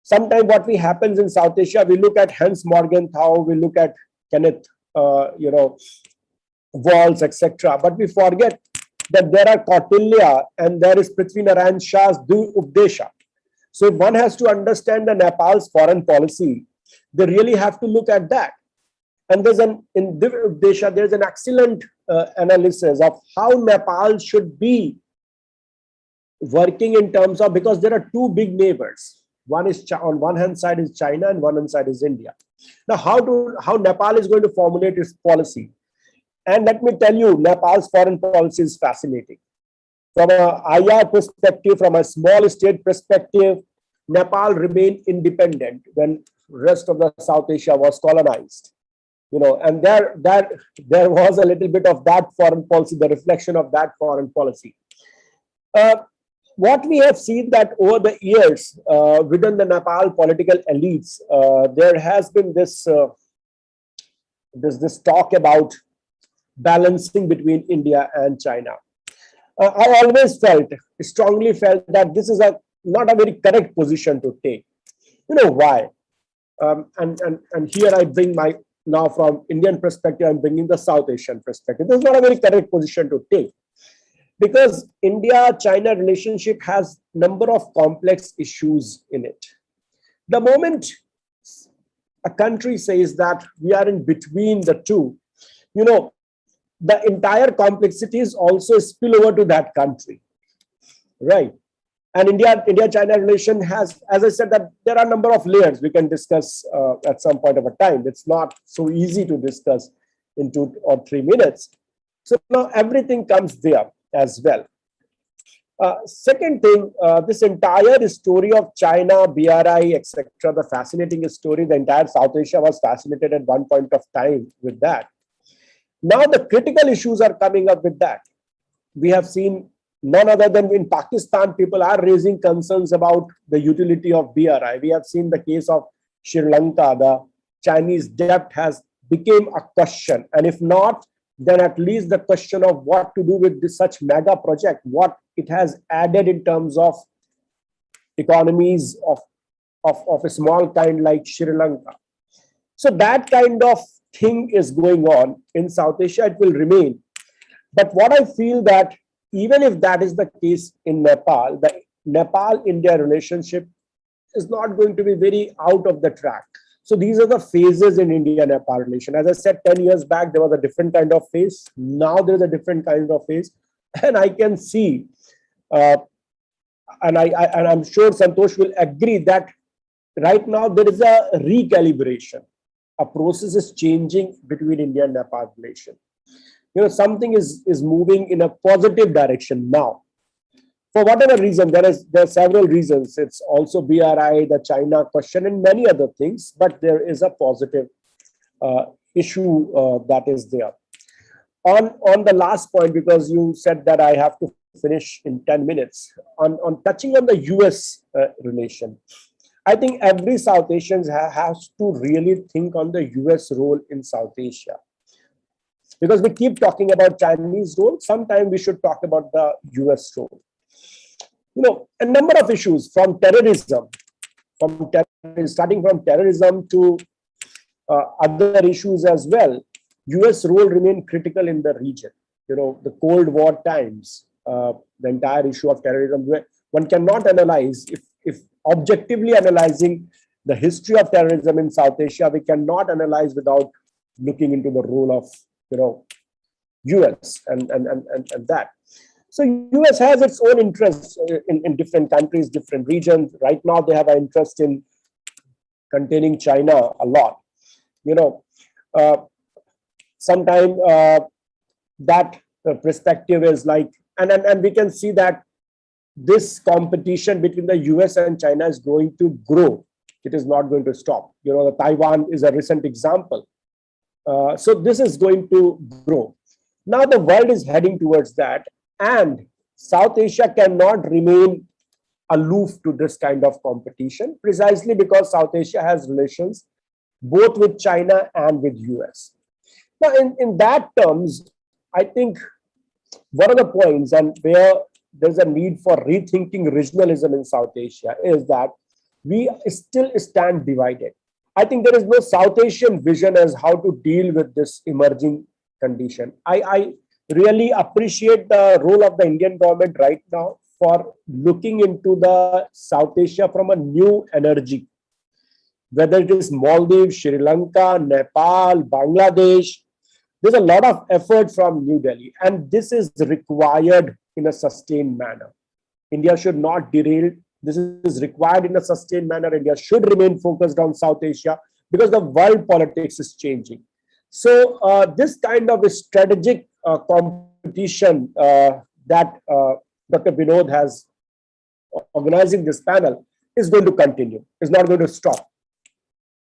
sometimes what we happens in South Asia, we look at Hans Morgenthau, we look at Kenneth, Walls, etc. But we forget that there are Kautilya and there is Prithvi Narayan Shah's Du Updesha. So if one has to understand the Nepal's foreign policy, they really have to look at that. And in Du Updesha, there's an excellent analysis of how Nepal should be working in terms of, because there are two big neighbors. One is on one hand side is China and one hand side is India. Now, how Nepal is going to formulate its policy? And let me tell you, Nepal's foreign policy is fascinating. From a IR perspective, from a small state perspective, Nepal remained independent when rest of the South Asia was colonized. and there was a little bit of that foreign policy, the reflection of that foreign policy. What we have seen that over the years within the Nepal political elites, there has been this talk about balancing between India and China. I always strongly felt that this is not a very correct position to take. Why? And here I bring now from Indian perspective, I'm bringing the South Asian perspective. This is not a very correct position to take, because India-China relationship has number of complex issues in it. The moment a country says that we are in between the two, the entire complexities also spill over to that country, right? And India-China relation has, as I said, that there are a number of layers we can discuss at some point of a time. It's not so easy to discuss in 2 or 3 minutes. So now everything comes there as well. Second thing, this entire story of China, BRI, etc., the fascinating story, the entire South Asia was fascinated at one point of time with that. Now the critical issues are coming up with that. We have seen none other than in Pakistan, people are raising concerns about the utility of BRI. We have seen the case of Sri Lanka, the Chinese debt has become a question. And if not, then at least the question of what to do with this such mega project, what it has added in terms of economies of a small kind like Sri Lanka. So that kind of thing is going on in South Asia. It will remain. But what I feel that even if that is the case in Nepal, the Nepal-India relationship is not going to be very out of the track. So these are the phases in India-Nepal relation. As I said, 10 years back, there was a different kind of phase. Now there's a different kind of phase. And I can see, and I'm sure Santosh will agree that right now there is a recalibration. A process is changing between India and Nepal relation. Something is moving in a positive direction now. For whatever reason, there are several reasons. It's also BRI, the China question, and many other things. But there is a positive issue that is there. On the last point, because you said that I have to finish in 10 minutes, on touching on the US relation, I think every South Asian has to really think on the US role in South Asia. Because we keep talking about Chinese role, sometimes we should talk about the US role. A number of issues from terrorism, starting from terrorism to other issues as well. US role remained critical in the region. The Cold War times, the entire issue of terrorism, one cannot analyze, if objectively analyzing the history of terrorism in South Asia, we cannot analyze without looking into the role of US and that. So US has its own interests in different countries, different regions. Right now, they have an interest in containing China a lot. Sometimes that perspective is like, and we can see that this competition between the US and China is going to grow. It is not going to stop. Taiwan is a recent example. So this is going to grow. Now the world is heading towards that, and South Asia cannot remain aloof to this kind of competition, precisely because South Asia has relations both with China and with US. Now, in that terms, I think one of the points and where there's a need for rethinking regionalism in South Asia is that we still stand divided. I think there is no South Asian vision as how to deal with this emerging condition. I really appreciate the role of the Indian government right now for looking into the South Asia from a new energy, whether it is Maldives, Sri Lanka, Nepal, Bangladesh. There's a lot of effort from New Delhi, and this is required in a sustained manner. India should not derail. This is required in a sustained manner. India should remain focused on South Asia because the world politics is changing. So this kind of a strategic competition that Dr. Vinod has organizing this panel is going to continue. It's not going to stop.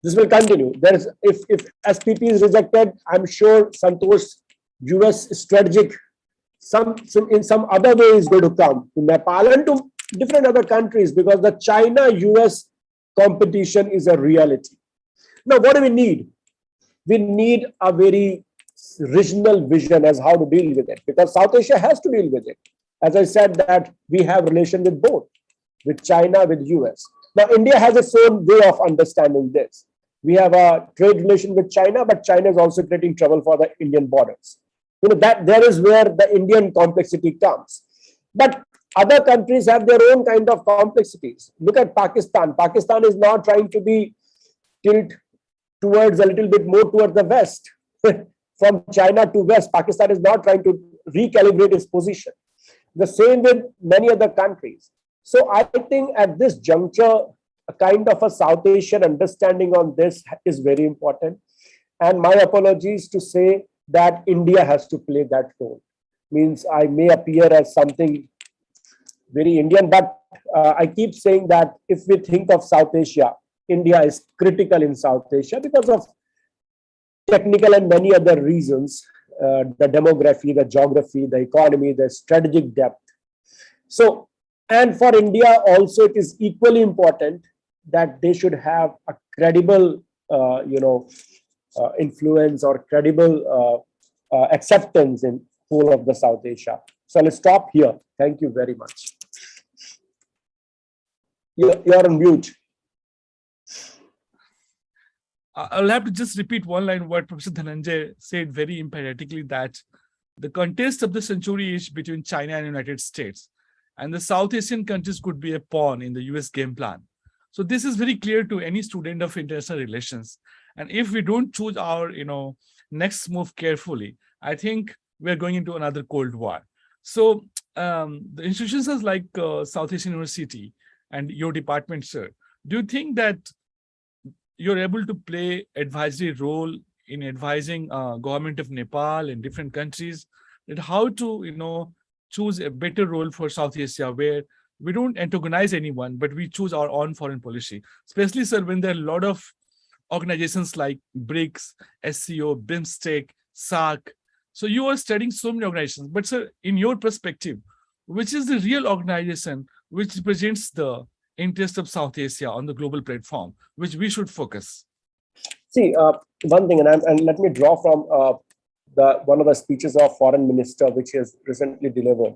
This will continue. There is, if SPP is rejected, I'm sure Santosh US strategic in some other way is going to come to Nepal and to different other countries, because the China-US competition is a reality. Now, what do we need? We need a very regional vision as how to deal with it, because South Asia has to deal with it. As I said, that we have relation with both, with China, with US. Now, India has its own way of understanding this. We have a trade relation with China, but China is also creating trouble for the Indian borders. That there is where the Indian complexity comes. But other countries have their own kind of complexities. Look at Pakistan. Pakistan is now trying to be tilt towards a little bit more towards the west. From China to west, Pakistan is now trying to recalibrate its position. The same with many other countries. So I think at this juncture, a kind of a South Asian understanding on this is very important. And my apologies to say that India has to play that role. Means I may appear as something very Indian, but I keep saying that if we think of South Asia, India is critical in South Asia because of technical and many other reasons, the demography, the geography, the economy, the strategic depth. So, and for India also, it is equally important that they should have a credible, influence or credible acceptance in whole of the South Asia. So let's stop here. Thank you very much. You're on mute. I'll have to just repeat one line what Professor Dhananjay said very emphatically, that the contest of the century is between China and United States, and the South Asian countries could be a pawn in the US game plan. So this is very clear to any student of international relations. And if we don't choose our next move carefully, I think we're going into another Cold War. So the institutions like South Asian University and your department, sir, do you think that you're able to play advisory role in advising government of Nepal and different countries that how to choose a better role for South Asia, where we don't antagonize anyone, but we choose our own foreign policy, especially, sir, when there are a lot of organizations like BRICS, SCO, BIMSTEC, SAARC. So you are studying so many organizations, but sir, in your perspective, which is the real organization which represents the interest of South Asia on the global platform, which we should focus? See, one thing, and let me draw from one of the speeches of foreign minister, which he has recently delivered.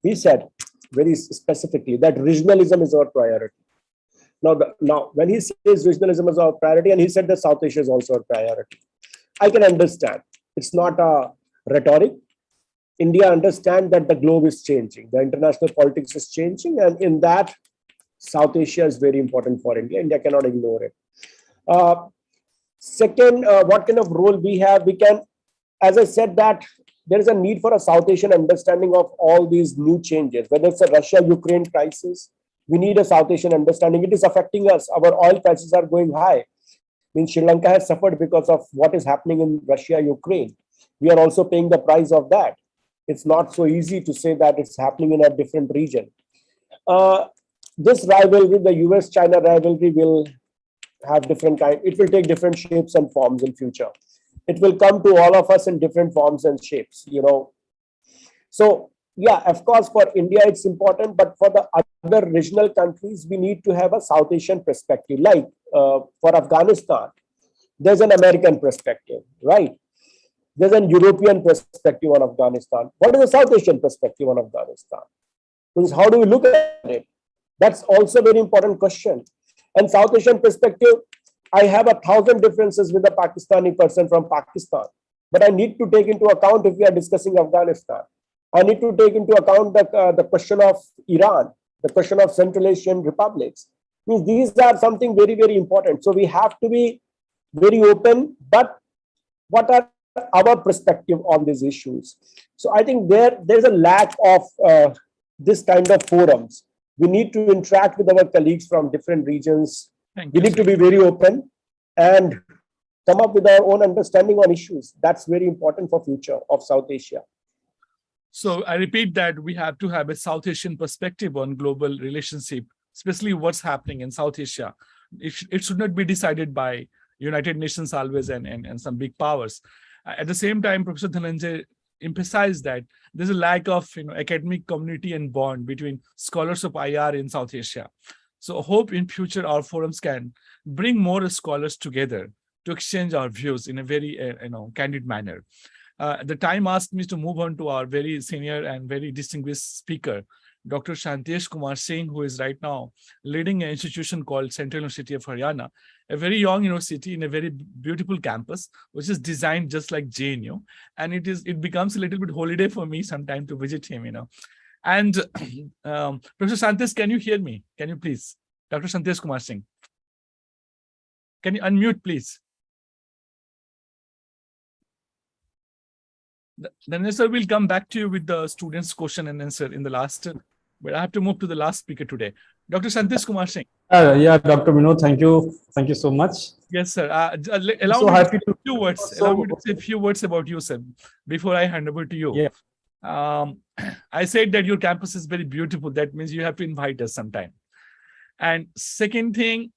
He said very specifically that regionalism is our priority. Now, when he says regionalism is our priority, and he said that South Asia is also our priority, I can understand. It's not a rhetoric. India understands that the globe is changing, the international politics is changing, and in that, South Asia is very important for India. India cannot ignore it. Second, what kind of role we have? We can, as I said, that there is a need for a South Asian understanding of all these new changes, whether it's a Russia-Ukraine crisis. We need a South Asian understanding. It is affecting us. Our oil prices are going high. Sri Lanka has suffered because of what is happening in Russia, Ukraine. We are also paying the price of that. It's not so easy to say that it's happening in a different region. This rivalry, the US-China rivalry, will have different kind. It will take different shapes and forms in future. It will come to all of us in different forms and shapes, So yeah, of course, for India, it's important, but for the other regional countries, we need to have a South Asian perspective. Like for Afghanistan, there's an American perspective, right? There's an European perspective on Afghanistan. What is the South Asian perspective on Afghanistan? Means how do we look at it? That's also a very important question. And South Asian perspective, I have 1,000 differences with a Pakistani person from Pakistan, but I need to take into account if we are discussing Afghanistan. I need to take into account the question of Iran, the question of Central Asian republics. Means these are something very, very important. So we have to be very open, but what are our perspective on these issues? So I think there's a lack of this kind of forums. We need to interact with our colleagues from different regions. We need to be very open and come up with our own understanding on issues. That's very important for future of South Asia. So I repeat that we have to have a South Asian perspective on global relationship, especially what's happening in South Asia. It should not be decided by United Nations always and some big powers. At the same time, Professor Dhananjay emphasized that there's a lack of academic community and bond between scholars of IR in South Asia. So I hope in future our forums can bring more scholars together to exchange our views in a very candid manner. The time asked me to move on to our very senior and very distinguished speaker, Dr. Shantesh Kumar Singh, who is right now leading an institution called Central University of Haryana, a very young university in a very beautiful campus, which is designed just like JNU. And it becomes a little bit holiday for me sometime to visit him, And Professor Shantesh, can you hear me? Can you please? Dr. Shantesh Kumar Singh. Can you unmute, please? Then, sir, we'll come back to you with the students' question and answer in the last, but I have to move to the last speaker today. Dr. Shantesh Kumar Singh. Yeah, Dr. Vinod, thank you. Thank you so much. Yes, sir. Allow So me happy to say a few words. so- Allow me to say a few words about you, sir, before I hand over to you. Yeah. I said that your campus is very beautiful. That means you have to invite us sometime. And second thing,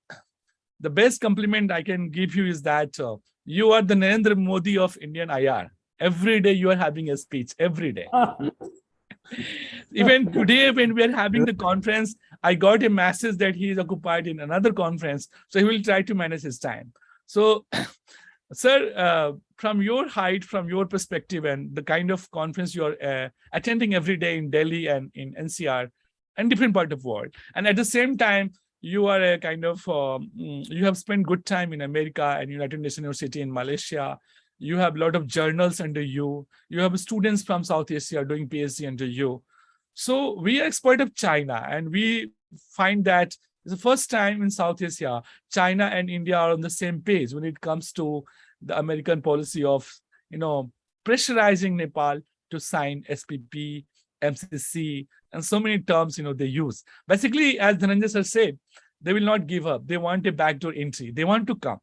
the best compliment I can give you is that you are the Narendra Modi of Indian IR. Every day you are having a speech, every day. Even today, when we are having the conference, I got a message that he is occupied in another conference. So he will try to manage his time. So, sir, from your height, from your perspective, and the kind of conference you are attending every day in Delhi and in NCR and different part of the world. And at the same time, you are a kind of, you have spent good time in America and United Nations University in Malaysia. You have a lot of journals under you. You have students from South Asia doing PhD under you. So we are expert of China, and we find that it's the first time in South Asia, China and India are on the same page when it comes to the American policy of, pressurizing Nepal to sign SPP, MCC, and so many terms, they use. Basically, as Dhananjay sir said, they will not give up. They want a backdoor entry. They want to come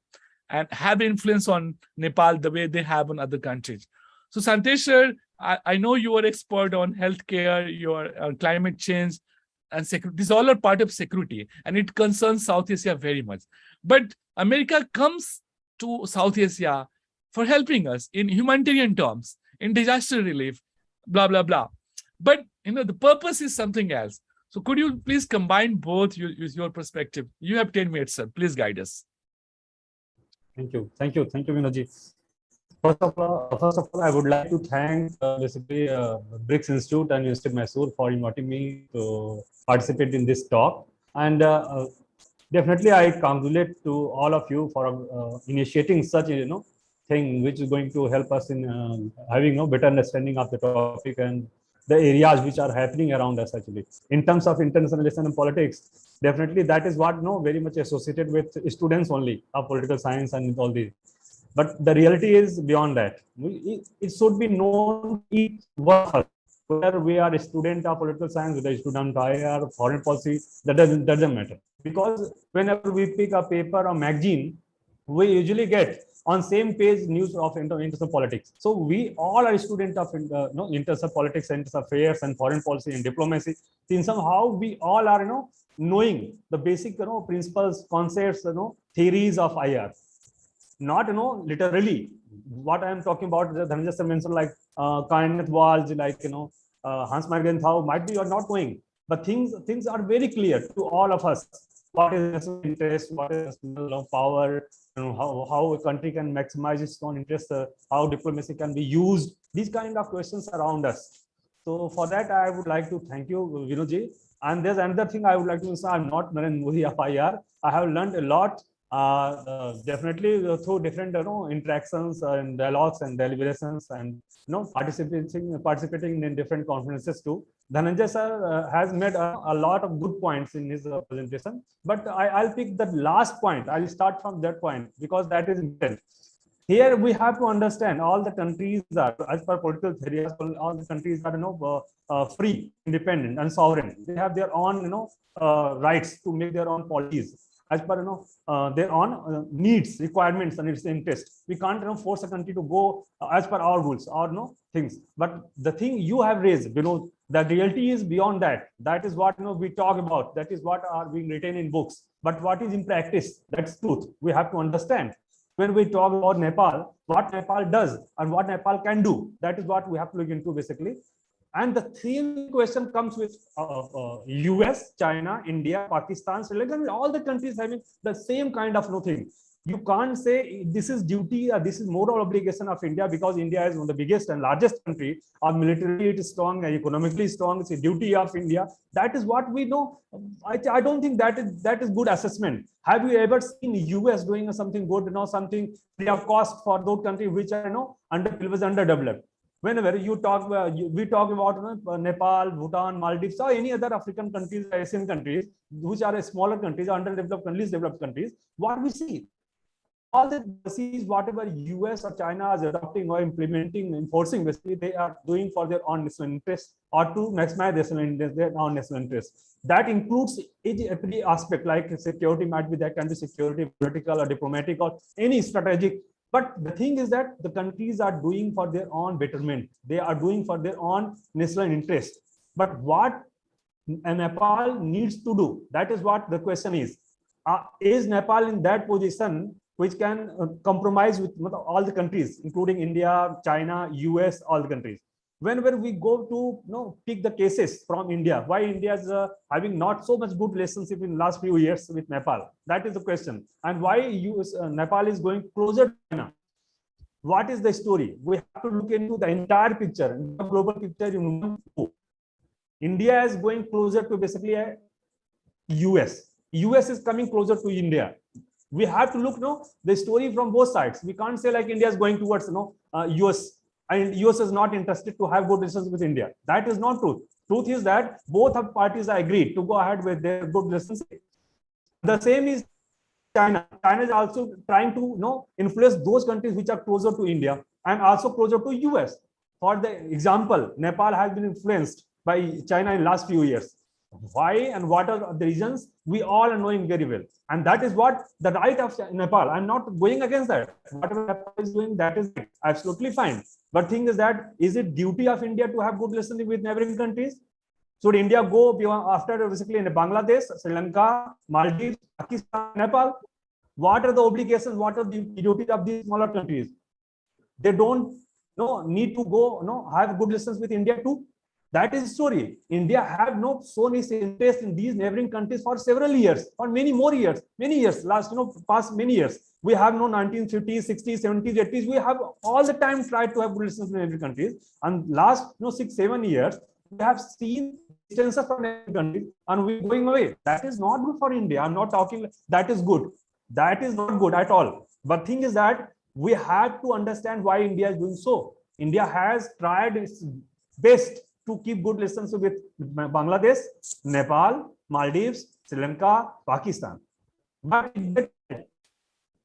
and have influence on Nepal the way they have on other countries. So Shantesh sir, I know you are expert on healthcare, you are on climate change and security. These all are part of security, and it concerns South Asia very much. But America comes to South Asia for helping us in humanitarian terms, in disaster relief, blah, blah, blah. But, the purpose is something else. So could you please combine both with your perspective? You have 10 minutes, sir. Please guide us. Thank you, Vinodji. First of all, I would like to thank basically BRICS Institute and University of Mysore for inviting me to participate in this talk. And definitely, I congratulate to all of you for initiating such thing, which is going to help us in having a better understanding of the topic and the areas which are happening around us. Actually, in terms of international relations and politics, definitely that is what very much associated with students only of political science and all these. But the reality is beyond that. It should be known each one of us, whether we are a student of political science, whether a student of IR, foreign policy, that doesn't matter. Because whenever we pick a paper or magazine, we usually get on same page news of international politics. So we all are students of international politics, international affairs, and foreign policy and diplomacy. In somehow we all are knowing the basic principles, concepts, theories of IR. Not literally what I am talking about. The Dhananjay sir mentioned like Kenneth Walsh, like Hans Margenthau, might be you are not knowing, but things are very clear to all of us. What is national interest? What is national power? How a country can maximize its own interest? How diplomacy can be used? These kind of questions around us. So for that, I would like to thank you, Vinodji. And there's another thing I would like to say. I'm not Narendra Modi of IR. I have learned a lot. Definitely through different interactions and dialogues and deliberations and participating in different conferences too. Dhananjay sir has made a lot of good points in his presentation, but I'll pick the last point. I'll start from that point because that is important. Here we have to understand all the countries are, as per political theory, all the countries are free, independent, and sovereign. They have their own rights to make their own policies as per their own needs, requirements, and its interest. We can't force a country to go as per our rules or things. But the thing you have raised, the reality is beyond that. That is what we talk about. That is what are being written in books. But what is in practice? That's truth. We have to understand. when we talk about Nepal, what Nepal does and what Nepal can do. That is what we have to look into basically. And the theme question comes with US, China, India, Pakistan, Sri Lanka, all the countries having the same kind of thing. You can't say this is duty or this is moral obligation of India because India is one of the biggest and largest country. Or militarily it is strong, economically strong. It's a duty of India. That is what we know. I don't think that is good assessment. Have you ever seen US doing something good, something free of cost for those countries which are underdeveloped? Whenever you talk, we talk about Nepal, Bhutan, Maldives, or any other African countries, Asian countries, which are smaller countries, underdeveloped, least developed countries, what we see, all the policies, whatever US or China is adopting or implementing, enforcing, basically they are doing for their own national interest or to maximize their own national interest. That includes every aspect, like security might be that country security, political or diplomatic or any strategic. But the thing is that the countries are doing for their own betterment. They are doing for their own national interest. But what Nepal needs to do, that is what the question is. Is Nepal in that position which can compromise with all the countries, including India, China, US, all the countries? Whenever we go to pick the cases from India, why India is having not so much good relationship in last few years with Nepal? That is the question. And why Nepal is going closer to China? What is the story? We have to look into the entire picture, the global picture in one go. India is going closer to basically a US. US is coming closer to India. We have to look the story from both sides. We can't say like India is going towards US. And US is not interested to have good relations with India. That is not true. Truth is that both of parties are agreed to go ahead with their good relationship. The same is China. China is also trying to influence those countries which are closer to India and also closer to US. For the example, Nepal has been influenced by China in last few years. Why and what are the reasons? We all are knowing very well. And that is what the right of Nepal. I'm not going against that. Whatever Nepal is doing, that is absolutely fine. But thing is that, is it duty of India to have good relations with neighboring countries? Should India go beyond after basically in Bangladesh, Sri Lanka, Maldives, Pakistan, Nepal? What are the obligations? What are the duties of these smaller countries? They don't need to go have good relations with India too. That is the story. India have not shown its interest in these neighboring countries for several years, for many more years, last past many years. We have 1950s, 60s, 70s, 80s. We have all the time tried to have relations with neighboring countries. And last 6-7 years, we have seen distances from neighboring countries and we're going away. That is not good for India. I'm not talking that is good. That is not good at all. But thing is that we have to understand why India is doing so. India has tried its best to keep good relations with Bangladesh, Nepal, Maldives, Sri Lanka, Pakistan. But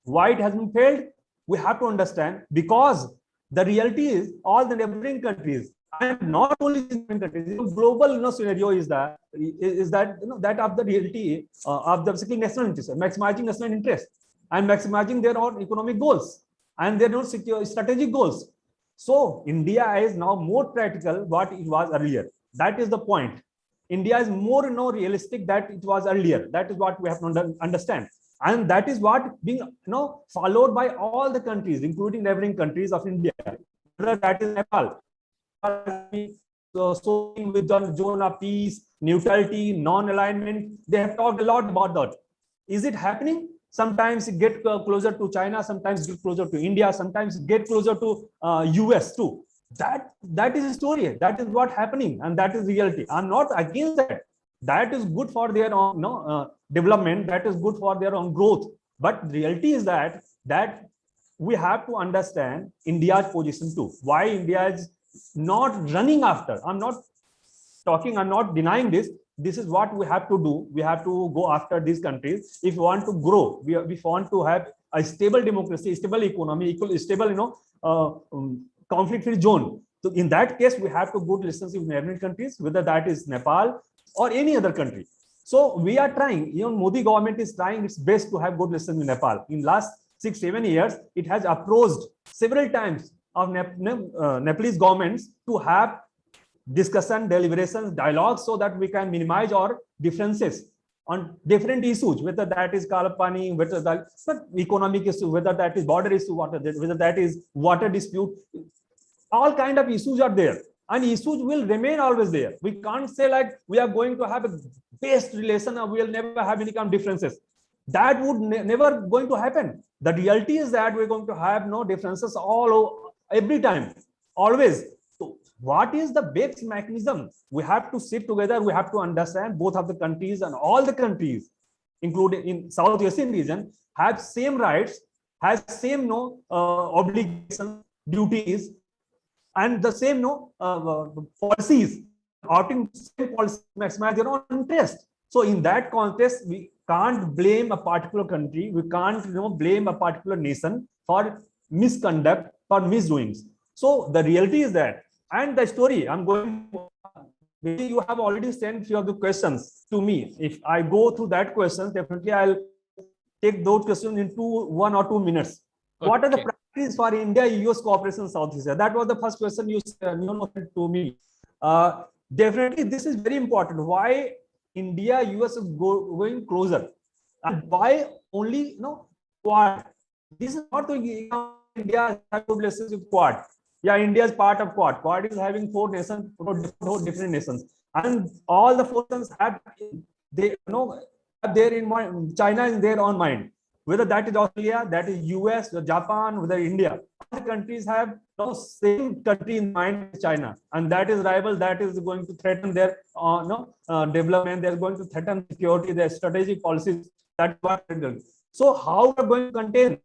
why it has been failed? We have to understand, because the reality is all the neighboring countries, and not only neighboring countries, global scenario is that that of the reality of the basically national interest, maximizing national interest and maximizing their own economic goals and their own strategic goals. So India is now more practical what it was earlier. That is the point. India is more realistic that it was earlier. That is what we have to understand. And that is what being followed by all the countries, including neighboring countries of India. That is Nepal. So with the zone of peace, neutrality, non-alignment, they have talked a lot about that. Is it happening? Sometimes get closer to China, sometimes get closer to India, sometimes get closer to US too. That is a story. That is what happening, and that is reality. I'm not against that. That is good for their own development. That is good for their own growth. But the reality is that we have to understand India's position too. Why India is not running after. I'm not denying this. This is what we have to do. We have to go after these countries. If we want to grow, we want to have a stable democracy, stable economy, stable, conflict-free zone. So in that case, we have to good relationship with neighboring countries, whether that is Nepal or any other country. So we are trying, Modi government is trying its best to have good relations with Nepal. In last 6-7 years, it has approached several times of Nepalese governments to have discussion, deliberations, dialogues, so that we can minimize our differences on different issues, whether that is Kalapani, whether that economic issue, whether that is border issue, whether that is water dispute, all kind of issues are there, and issues will remain always there. We can't say like we are going to have a best relation or we will never have any kind of differences. That would never going to happen. The reality is that we're going to have no differences every time, always. So what is the best mechanism? We have to sit together. We have to understand both of the countries, and all the countries, including in South Asian region, have same rights, has same obligations, duties, and the same policies, outing same policies maximize their own interest. So in that context, we can't blame a particular country, we can't blame a particular nation for misconduct, for misdoings. So the reality is that, and the story I'm going, maybe you have already sent few of the questions to me. If I go through that questions, definitely I'll take those questions in 1 or 2 minutes. Okay. What are the practices for India-US cooperation in South Asia? That was the first question you sent to me. Definitely, this is very important. Why India-US is going closer, and why only Quad? This is not the India have good relations with Quad. Yeah, India is part of Quad. Quad is having 4 nations, 4 different nations, and all the 4 nations have there in mind. China is there on mind. Whether that is Australia, that is US, Japan, whether India, all the countries have same country in mind, China, and that is rival, that is going to threaten their development. They're going to threaten security, their strategic policies. That's what. So how are we going to contain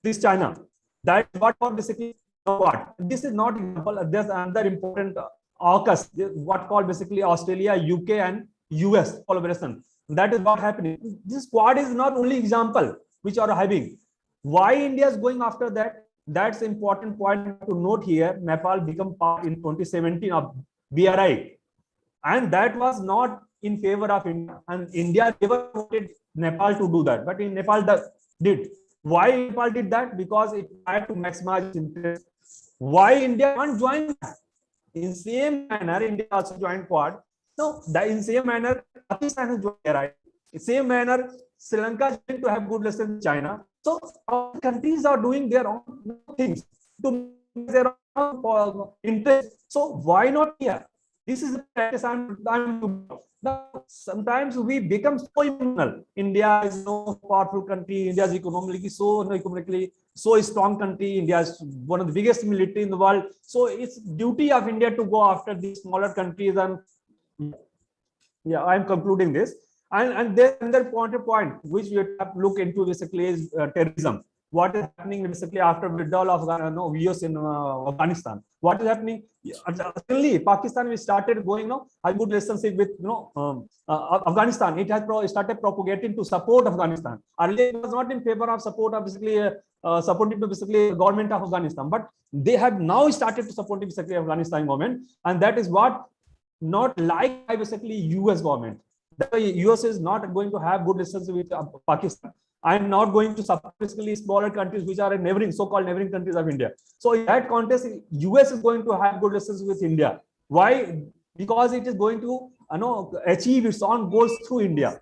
this China? That's what basically what. This is not example. There's another important AUKUS, what called basically Australia, UK, and US collaboration. That is what happening. This Quad is not only example which are having. Why India is going after that? That's important point to note here. Nepal became part in 2017 of BRI, and that was not in favor of India. And India never wanted Nepal to do that, but in Nepal did. Why Nepal did that? Because it had to maximize its interest. Why India can't join that? In same manner, India also joined Quad. No, in same manner, Pakistan has joined BRI. In same manner, Sri Lanka is going to have good relations with China. So all countries are doing their own things to their own interest. So why not here? This is the practice I'm now, sometimes we become so emotional. India is no powerful country. India is economically so strong country. India is one of the biggest military in the world. So it's duty of India to go after these smaller countries. And yeah, I'm concluding this. And there's another point which we have to look into basically is terrorism. What is happening basically after withdrawal of US in Afghanistan? What is happening? Suddenly, Pakistan we started going have good relationship with Afghanistan. It has started propagating to support Afghanistan. Earlier it was not in favor of support of basically supporting to basically government of Afghanistan, but they have now started to support basically Afghanistan government, and that is what not like by basically US government. The US is not going to have good relations with Pakistan. I am not going to support basically smaller countries which are neighboring, so-called neighboring countries of India. So in that context, US is going to have good relations with India. Why? Because it is going to achieve its own goals through India.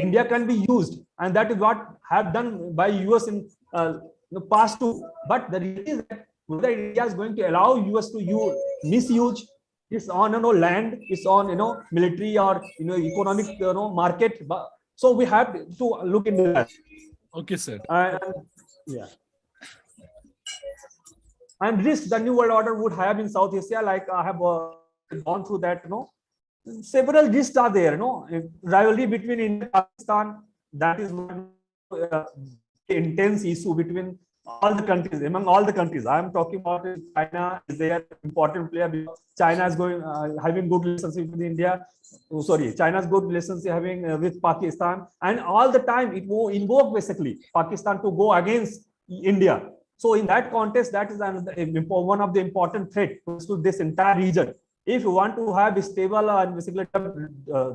India can be used, and that is what have done by US in the past too. But the reality is that whether India is going to allow US to misuse its on land, its on military or economic market. So we have to look into that. Okay, sir. Yeah. And risk the new world order would have in South Asia, like I have gone through that. Several risks are there. Rivalry between India and Pakistan. That is one intense issue between all the countries, among all the countries. I am talking about China is there, important player. China is going having good relationship with India. China's good relationship having with Pakistan, and all the time it will invoke basically Pakistan to go against India. So in that context, that is one of the important threats to this entire region. If you want to have a stable and basically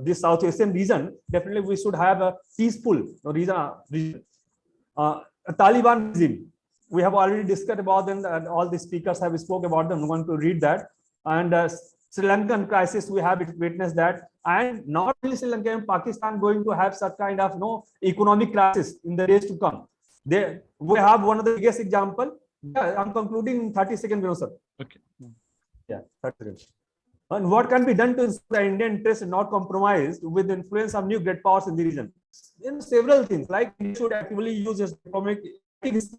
this South Asian region, definitely we should have a peaceful region. Taliban regime. We have already discussed about them, and all the speakers have spoke about them. I'm going to read that. And Sri Lankan crisis, we have witnessed that. and not only Sri Lanka and Pakistan going to have such kind of economic crisis in the days to come. We have one of the biggest example. Yeah, I'm concluding in 30 seconds, sir. Okay. Yeah, 30 seconds. And what can be done to ensure the Indian interest is not compromised with the influence of new great powers in the region? Several things, like it should actively use its economic. This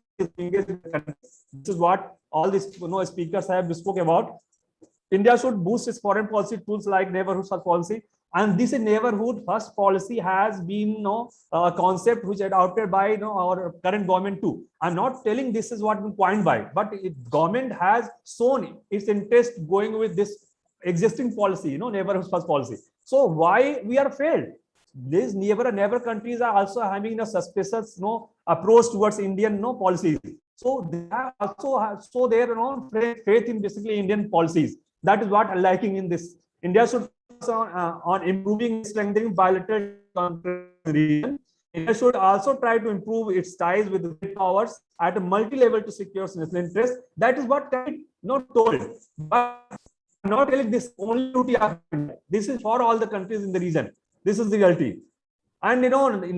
is what all these speakers have spoke about. India should boost its foreign policy tools like neighborhood first policy. And this neighborhood first policy has been a concept which is adopted by our current government too. I'm not telling this is what we coined by, but government has shown its interest going with this existing policy, neighborhood first policy. So why we are failed? These neighbor countries are also having a suspicious approach towards Indian policies. So they also have their faith in basically Indian policies. That is what I'm liking in this. India should focus on improving and strengthening bilateral region. India should also try to improve its ties with the great powers at a multi-level to secure national interest. That is what can be told. But I'm not telling this only to India. This is for all the countries in the region. This is the reality. And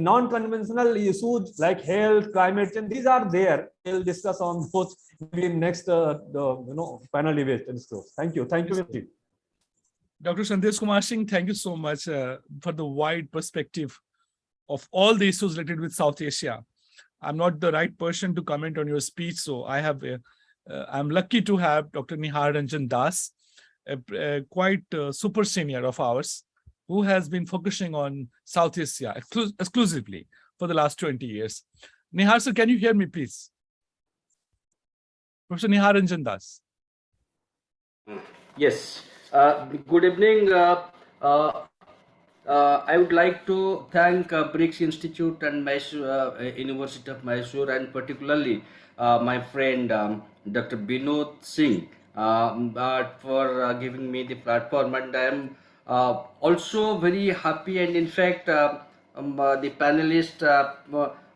non-conventional issues like health, climate change, these are there. We'll discuss on those in next panel debate. Thank you. Thank you. Dr. Sandesh Kumar Singh, thank you so much for the wide perspective of all the issues related with South Asia. I'm not the right person to comment on your speech, so I'm lucky to have Dr. Nihar Ranjan Das, a quite super senior of ours, who has been focusing on South Asia exclusively for the last 20 years. Nihar, sir, can you hear me, please? Professor Nihar Ranjan Das. Yes. Good evening. I would like to thank BRICS Institute and Mysore, University of Mysore, and particularly my friend Dr. Binod Singh for giving me the platform. And I am also very happy, and in fact the panelists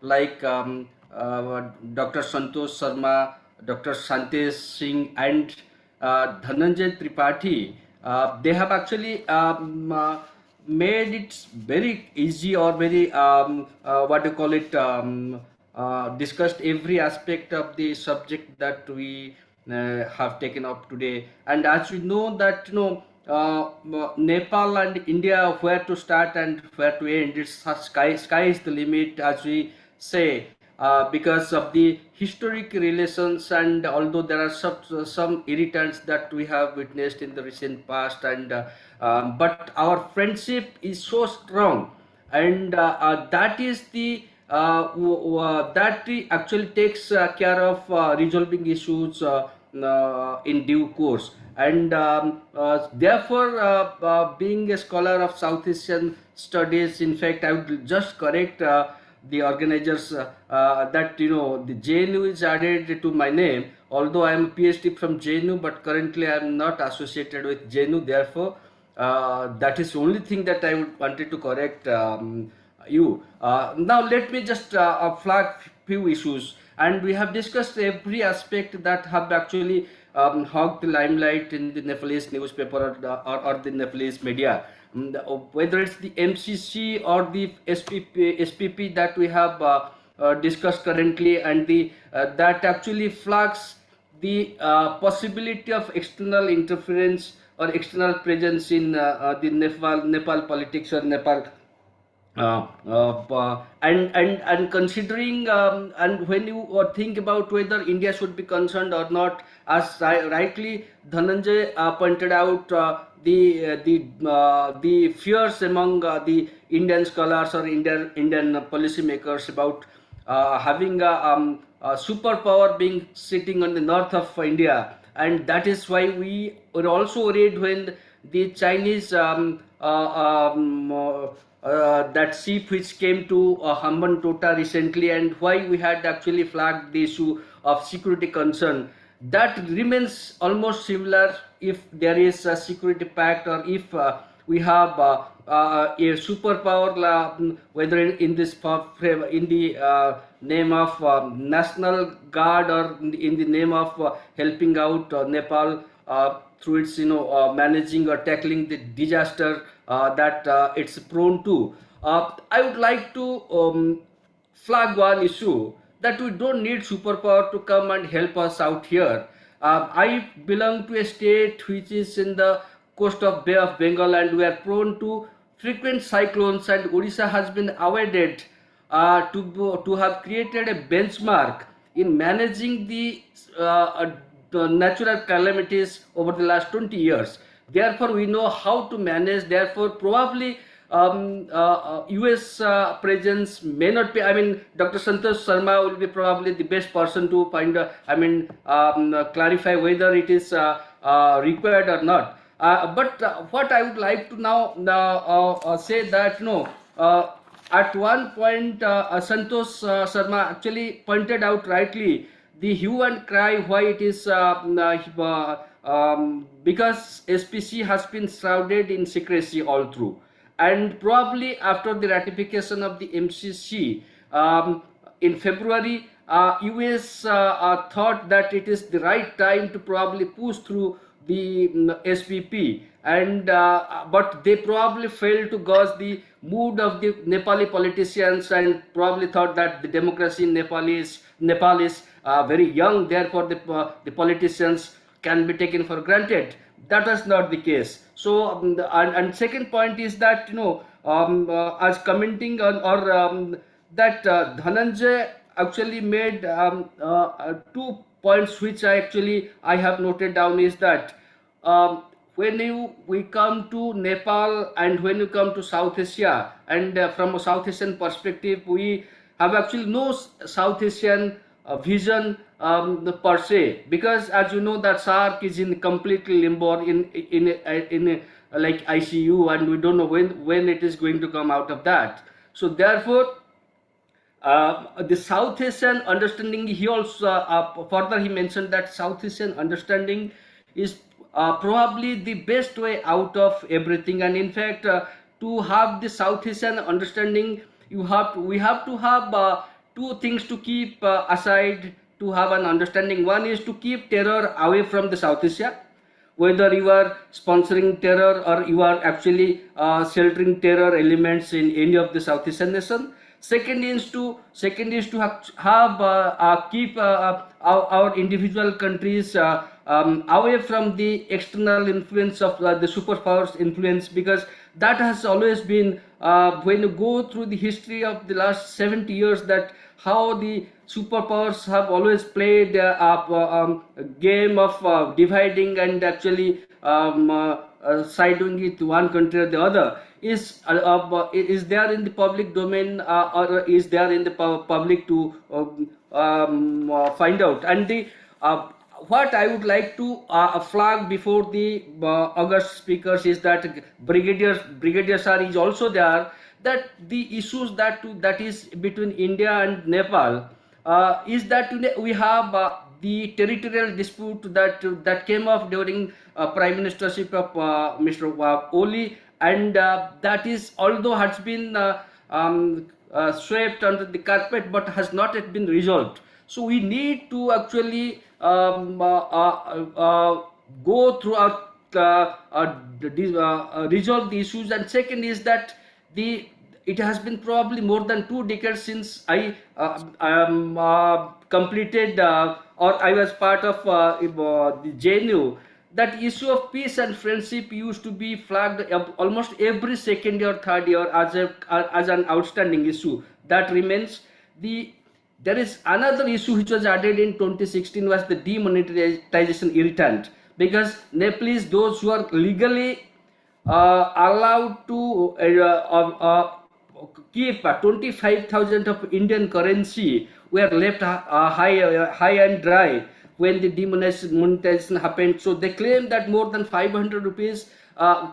like Dr. Santosh Sharma, Dr. Santesh Singh, and Dhananjay Tripathi, they have actually made it very easy, or very what do you call it, discussed every aspect of the subject that we have taken up today. And as we know that Nepal and India, where to start and where to end, it's sky is the limit, as we say, because of the historic relations. And although there are some irritants that we have witnessed in the recent past, and but our friendship is so strong, and that is the that actually takes care of resolving issues in due course. And therefore, being a scholar of South Asian studies, in fact, I would just correct the organizers that the JNU is added to my name, although I am a PhD from JNU, but currently I am not associated with JNU. Therefore, that is the only thing that I would wanted to correct you. Now let me just flag few issues, and we have discussed every aspect that have actually hogged the limelight in the Nepalese newspaper or the Nepalese media. Whether it's the MCC or the SPP that we have discussed currently, and the that actually flags the possibility of external interference or external presence in the Nepal politics or Nepal. And considering and when you think about whether India should be concerned or not, as rightly Dhananjay pointed out, the fears among the Indian scholars or Indian policymakers about having a superpower being sitting on the north of India, and that is why we were also worried when the Chinese that ship which came to Hambantota recently, and why we had actually flagged the issue of security concern. That remains almost similar if there is a security pact, or if we have a superpower, whether in the name of National Guard, or in the name of helping out Nepal through its managing or tackling the disaster that it's prone to. I would like to flag one issue that we don't need superpower to come and help us out here. I belong to a state which is in the coast of Bay of Bengal, and we are prone to frequent cyclones, and Odisha has been awarded to have created a benchmark in managing the natural calamities over the last 20 years. Therefore, we know how to manage. Therefore, probably US presence may not be. I mean, Dr. Santosh Sharma will be probably the best person to find. Clarify whether it is required or not. But what I would like to now say that no. At one point, Santosh Sharma actually pointed out rightly the hue and cry why it is because SPC has been shrouded in secrecy all through, and probably after the ratification of the MCC in February, US thought that it is the right time to probably push through the SPP, and but they probably failed to gauge the mood of the Nepali politicians, and probably thought that the democracy in Nepal is very young, therefore the politicians can be taken for granted. That is not the case. So and second point is that as commenting on or that Dhananjay actually made 2 points which I have noted down, is that when we come to Nepal and when you come to South Asia, and from a South Asian perspective, we have actually no South Asian vision per se, because as you know that SAARC is in completely limbo in like ICU, and we don't know when it is going to come out of that. So therefore, the South Asian understanding, he also further he mentioned that South Asian understanding is probably the best way out of everything. And in fact, to have the South Asian understanding, we have to have two things to keep aside to have an understanding. One is to keep terror away from the South Asia, whether you are sponsoring terror or you are actually sheltering terror elements in any of the South Asian nation. Second is to have keep our individual countries away from the external influence of the superpowers influence, because that has always been when you go through the history of the last 70 years, that how the superpowers have always played a game of dividing and actually siding it to one country or the other, is there in the public domain or is there in the public to find out. And the what I would like to flag before the August speakers is that Brigadier Sir is also there, that the issues that is between India and Nepal is that we have the territorial dispute that came up during Prime Ministership of Mr. Oli, and that is, although has been swept under the carpet, but has not yet been resolved. So we need to actually go throughout resolve the issues. And second is that it has been probably more than 2 decades since I completed or I was part of the JNU. That issue of peace and friendship used to be flagged almost every second year or third year as an outstanding issue. That remains. There is another issue which was added in 2016, was the demonetization irritant, because Nepalese, those who are legally allowed to keep 25,000 of Indian currency, were left high and dry when the demonetization happened. So they claim that more than 500 rupees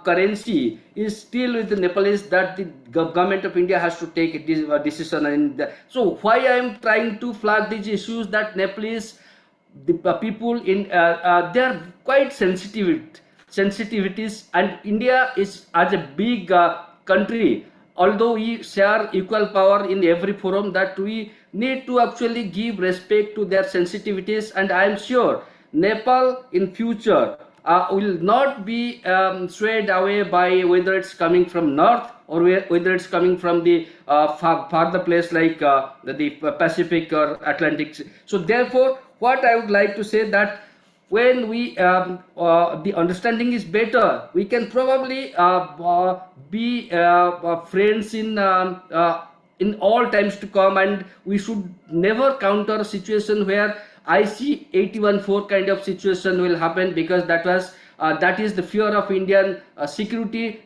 currency is still with the Nepalese, that the government of India has to take a decision. And so why I am trying to flag these issues, that Nepalese, the people in they are quite sensitivities, and India is as a big country, although we share equal power in every forum, that we need to actually give respect to their sensitivities. And I am sure Nepal in future will not be swayed away by whether it's coming from north or whether it's coming from the farther place like the Pacific or Atlantic. So therefore, what I would like to say that when we the understanding is better, we can probably be friends in all times to come, and we should never counter a situation where I see 81-4 kind of situation will happen, because that is the fear of Indian security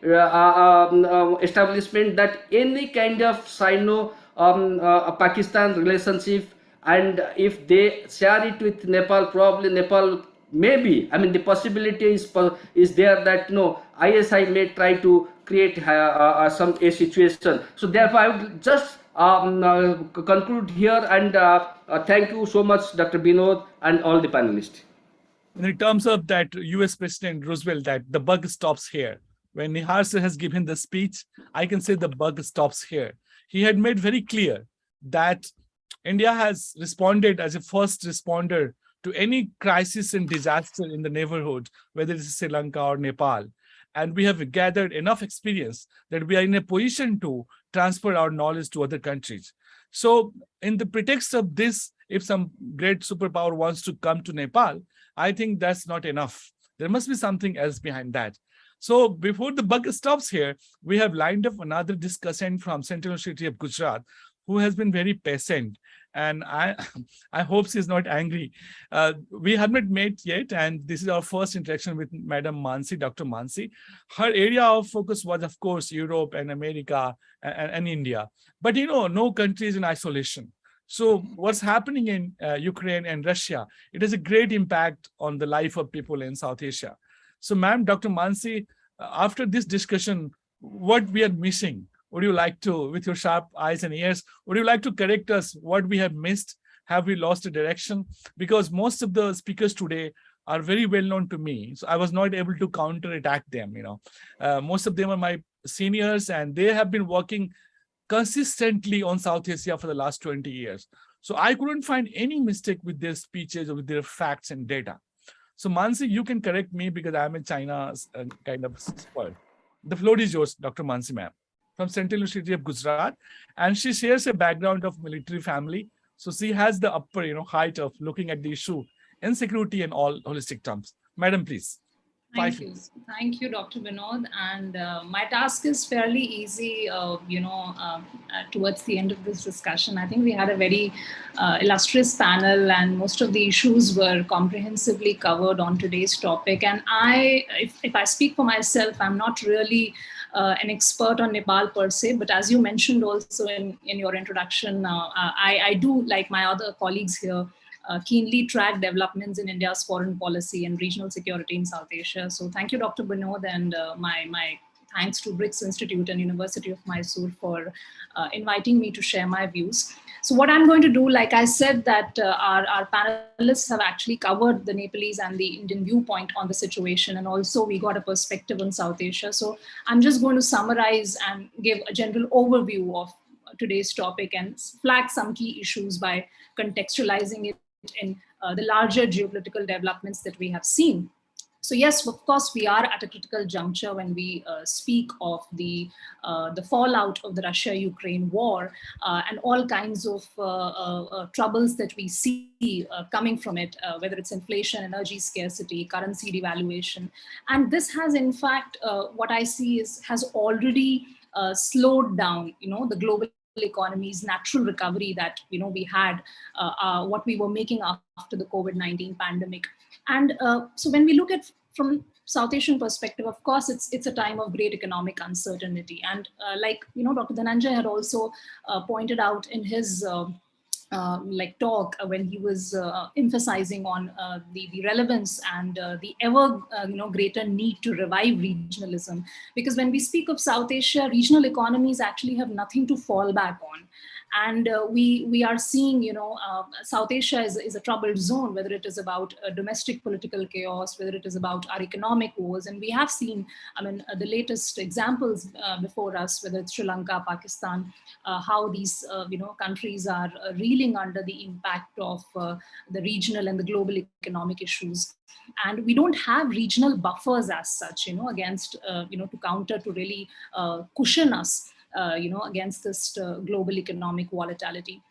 establishment, that any kind of Sino Pakistan relationship, and if they share it with Nepal, probably Nepal maybe, I mean, the possibility is there that no, ISI may try to create some a situation. So therefore, I would just conclude here, and thank you so much, Dr. Binod and all the panelists. In terms of that US President Roosevelt, that the buck stops here. When Nihar sir has given the speech, I can say the buck stops here. He had made very clear that India has responded as a first responder to any crisis and disaster in the neighborhood, whether it's Sri Lanka or Nepal. And we have gathered enough experience that we are in a position to transfer our knowledge to other countries. So in the pretext of this, if some great superpower wants to come to Nepal, I think that's not enough. There must be something else behind that. So before the buck stops here, we have lined up another discussant from Central University of Gujarat, who has been very patient. And I hope she's not angry. We haven't met yet, and this is our first interaction with Madam Mansi, Dr. Mansi. Her area of focus was, of course, Europe and America and India. But, you know, no country is in isolation. So what's happening in Ukraine and Russia, it has a great impact on the life of people in South Asia. So, ma'am, Dr. Mansi, after this discussion, what we are missing? Would you like to, with your sharp eyes and ears, would you like to correct us what we have missed? Have we lost a direction? Because most of the speakers today are very well known to me. So I was not able to counterattack them, you know. Most of them are my seniors, and they have been working consistently on South Asia for the last 20 years. So I couldn't find any mistake with their speeches or with their facts and data. So Mansi, you can correct me because I'm in China's kind of expert. The floor is yours, Dr. Mansi, ma'am, from Central University of Gujarat. And she shares a background of military family. So she has the upper, height of looking at the issue in security and all holistic terms. Madam, please. Thank you. Thank you, Dr. Binod. And my task is fairly easy, towards the end of this discussion. I think we had a very illustrious panel, and most of the issues were comprehensively covered on today's topic. And if I speak for myself, I'm not really an expert on Nepal per se, but as you mentioned also in your introduction, I do, like my other colleagues here, keenly track developments in India's foreign policy and regional security in South Asia. So thank you, Dr. Binod, and my thanks to BRICS Institute and University of Mysore for inviting me to share my views. So what I'm going to do, like I said, that our panelists have actually covered the Nepalese and the Indian viewpoint on the situation, and also we got a perspective on South Asia. So I'm just going to summarize and give a general overview of today's topic and flag some key issues by contextualizing it in the larger geopolitical developments that we have seen. So yes, of course, we are at a critical juncture when we speak of the fallout of the Russia-Ukraine war and all kinds of troubles that we see coming from it, whether it's inflation, energy scarcity, currency devaluation. And this has, in fact, what I see has already slowed down, the global economy's natural recovery that we had, what we were making after the COVID-19 pandemic. And so when we look at from South Asian perspective, of course, it's a time of great economic uncertainty. And like Dr. Dhananjay had also pointed out in his talk when he was emphasizing on the relevance and the ever greater need to revive regionalism, because when we speak of South Asia, regional economies actually have nothing to fall back on. And we are seeing, South Asia is a troubled zone, whether it is about domestic political chaos, whether it is about our economic wars. And we have seen, the latest examples before us, whether it's Sri Lanka, Pakistan, how these countries are reeling under the impact of the regional and the global economic issues. And we don't have regional buffers as such, against, to counter, to really cushion us, against this global economic volatility.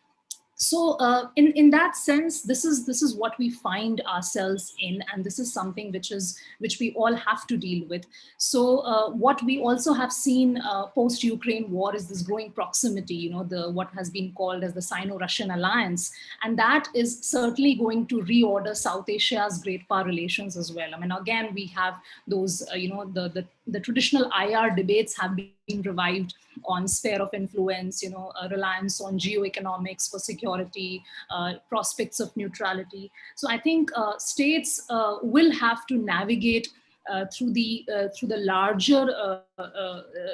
So in that sense, this is what we find ourselves in, and this is something which we all have to deal with. So what we also have seen post Ukraine war is this growing proximity, what has been called as the Sino-Russian alliance, and that is certainly going to reorder South Asia's great power relations as well. Again, we have those the traditional IR debates have been revived on sphere of influence, reliance on geoeconomics for security, prospects of neutrality. So I think states will have to navigate through the larger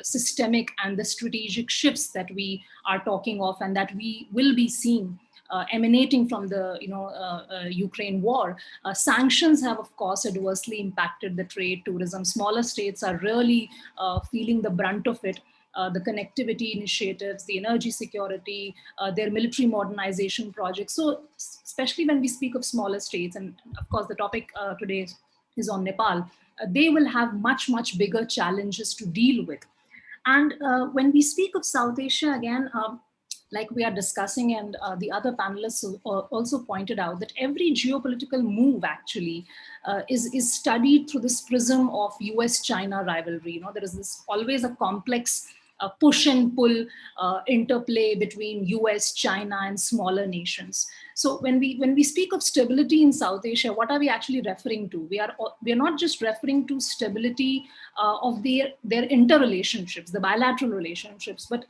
systemic and the strategic shifts that we are talking of, and that we will be seeing emanating from the Ukraine war. Sanctions have, of course, adversely impacted the trade, tourism. Smaller states are really feeling the brunt of it. The connectivity initiatives, the energy security, their military modernization projects. So especially when we speak of smaller states, and of course the topic today is on Nepal, they will have much, much bigger challenges to deal with. And when we speak of South Asia, again, like we are discussing, and the other panelists also pointed out, that every geopolitical move actually is studied through this prism of US-China rivalry. There is this always a complex push and pull interplay between US, China, and smaller nations. So when we speak of stability in South Asia, what are we actually referring to? We are not just referring to stability of their interrelationships, the bilateral relationships, but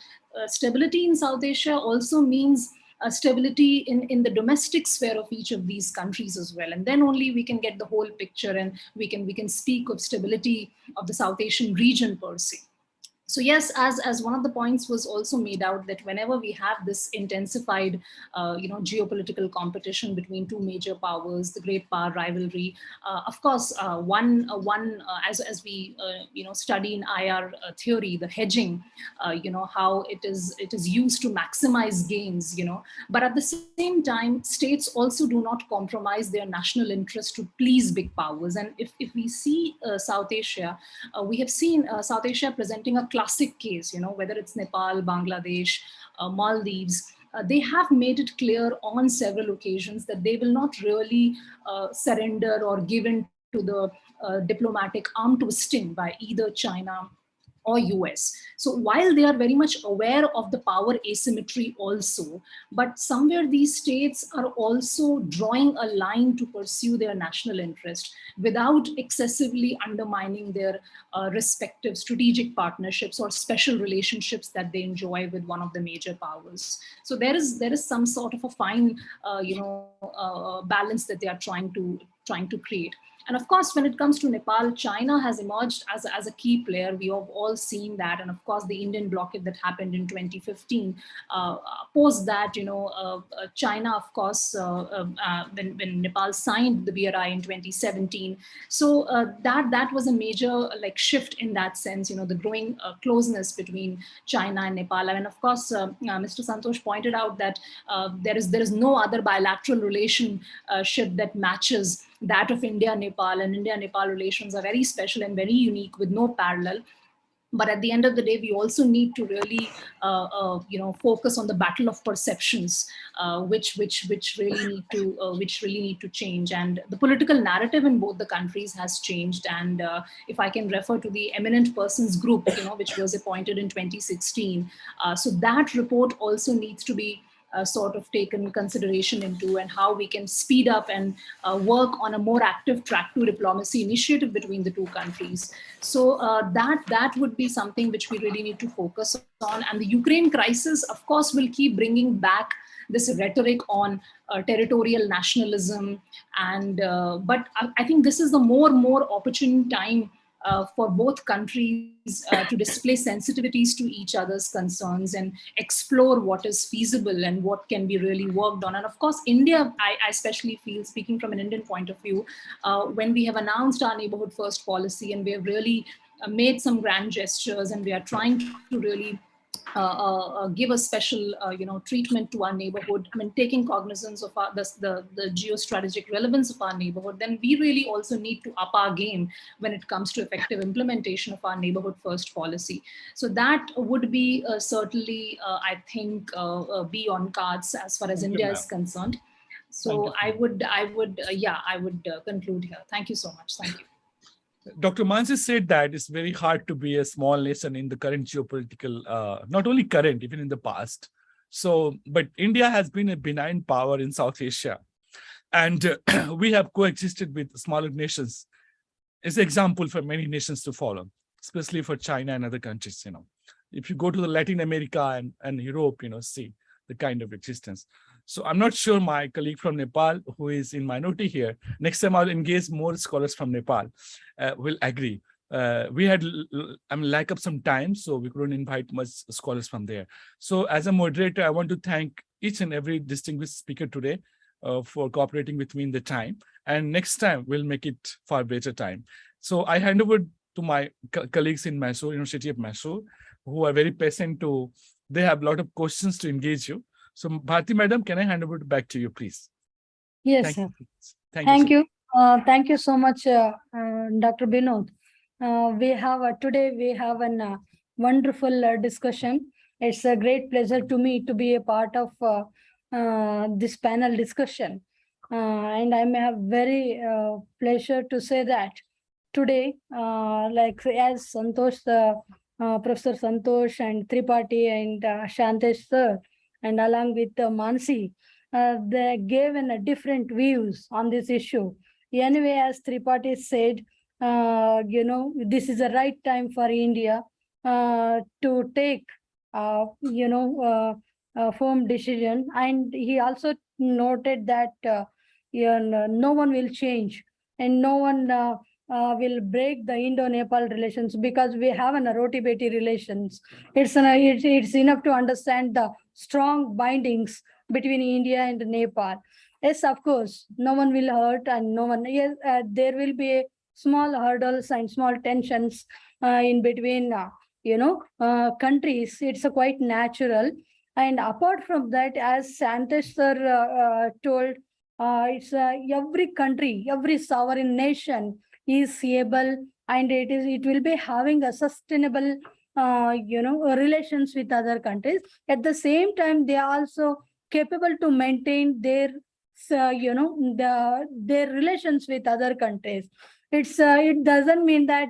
stability in South Asia also means stability in the domestic sphere of each of these countries as well. And then only we can get the whole picture, and we can speak of stability of the South Asian region per se. So yes, as one of the points was also made out, that whenever we have this intensified, geopolitical competition between two major powers, the great power rivalry, of course, as we study in IR theory, the hedging, how it is used to maximize gains, but at the same time, states also do not compromise their national interest to please big powers. And if we see South Asia, we have seen South Asia presenting a classic case, whether it's Nepal, Bangladesh, Maldives, they have made it clear on several occasions that they will not really surrender or give in to the diplomatic arm twisting by either China or US. So while they are very much aware of the power asymmetry also, but somewhere these states are also drawing a line to pursue their national interest without excessively undermining their respective strategic partnerships or special relationships that they enjoy with one of the major powers. So there is some sort of a fine balance that they are trying to create. And of course, when it comes to Nepal, China has emerged as a key player. We have all seen that. And of course, the Indian blockade that happened in 2015, post that, China, of course, when Nepal signed the BRI in 2017. So that was a major shift in that sense, the growing closeness between China and Nepal. And of course, Mr. Santosh pointed out that there is no other bilateral relationship that matches that of India-Nepal, and India-Nepal relations are very special and very unique with no parallel. But at the end of the day, we also need to really, focus on the battle of perceptions, which really need to change. And the political narrative in both the countries has changed. And if I can refer to the eminent persons group, which was appointed in 2016, so that report also needs to be sort of taken consideration into, and how we can speed up and work on a more active track to diplomacy initiative between the two countries. So that would be something which we really need to focus on. And the Ukraine crisis, of course, will keep bringing back this rhetoric on territorial nationalism. And but I think this is the more opportune time for both countries to display sensitivities to each other's concerns and explore what is feasible and what can be really worked on. And of course, India, I especially feel, speaking from an Indian point of view, when we have announced our neighborhood first policy and we have really made some grand gestures and we are trying to really give a special, treatment to our neighborhood. I mean, taking cognizance of the geostrategic relevance of our neighborhood, then we really also need to up our game when it comes to effective implementation of our neighborhood first policy. So that would be certainly, I think, be on cards as far as Thank you, India ma'am. is concerned. Thank So you. I would conclude here. Thank you so much. Thank you. Dr. Mansi said that it's very hard to be a small nation in the current geopolitical, not only current, even in the past. So, but India has been a benign power in South Asia. And we have coexisted with smaller nations. It's an example for many nations to follow, especially for China and other countries. If you go to the Latin America and Europe, see the kind of existence. So I'm not sure my colleague from Nepal, who is in minority here, next time I'll engage more scholars from Nepal, will agree. We had lack of some time, so we couldn't invite much scholars from there. So as a moderator, I want to thank each and every distinguished speaker today for cooperating with me in the time. And next time we'll make it far better time. So I hand over to my colleagues in Mysore, University of Mysore, who are very patient they have a lot of questions to engage you. So Bharti Madam, can I hand over back to you, please? Yes, Thank sir. you. Thank Thank you. you. Thank you so much, Dr. Binod. Today we have a wonderful discussion. It's a great pleasure to me to be a part of this panel discussion. And I may have very pleasure to say that today, like as Santosh, Professor Santosh and Tripathi and Shantesh sir, and along with Mansi, they gave different views on this issue. Anyway, as Tripathi said, this is the right time for India to take, a firm decision. And he also noted that no one will change and no one will break the Indo-Nepal relations, because we have a roti-beti relations. It's enough to understand the strong bindings between India and Nepal. Yes, of course, no one will hurt and no one, yes, there will be small hurdles and small tensions in between, countries. It's quite natural. And apart from that, as Santosh sir told, it's every country, every sovereign nation is able, and it will be having a sustainable relations with other countries. At the same time, they are also capable to maintain their their relations with other countries. It doesn't mean that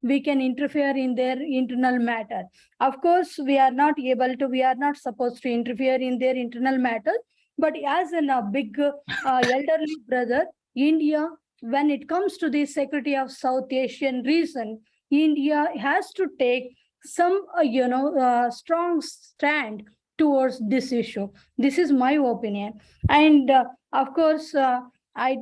we can interfere in their internal matter. Of course, we are not supposed to interfere in their internal matter. But as a big elderly brother, India, when it comes to the security of South Asian region, India has to take some strong stand towards this issue. This is my opinion. And of course, I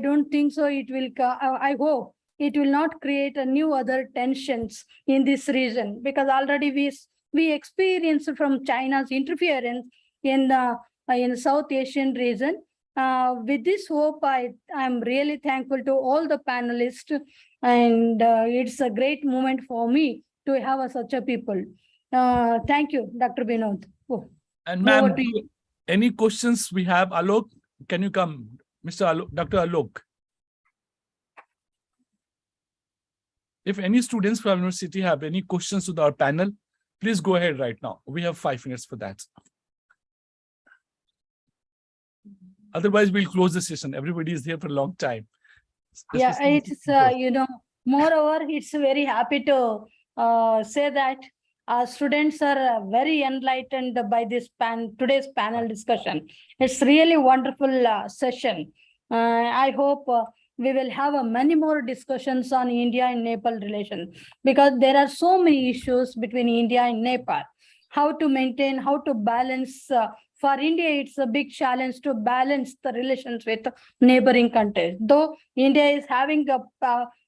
don't think so it will I hope it will not create a new other tensions in this region, because already we experienced from China's interference in the South Asian region. With this hope, I'm really thankful to all the panelists, and it's a great moment for me to have such a people. Thank you, Dr. Binod. Oh, And ma'am, any questions we have? Alok, can you come? Mr. Alok, Dr. Alok. If any students from university have any questions to our panel, please go ahead right now. We have 5 minutes for that. Otherwise, we'll close the session. Everybody is here for a long time. Yeah, it's, moreover, it's very happy to say that our students are very enlightened by this today's panel discussion. It's really wonderful session. I hope we will have many more discussions on India and Nepal relations, because there are so many issues between India and Nepal. How to maintain, how to balance. For India, it's a big challenge to balance the relations with neighboring countries. Though India is having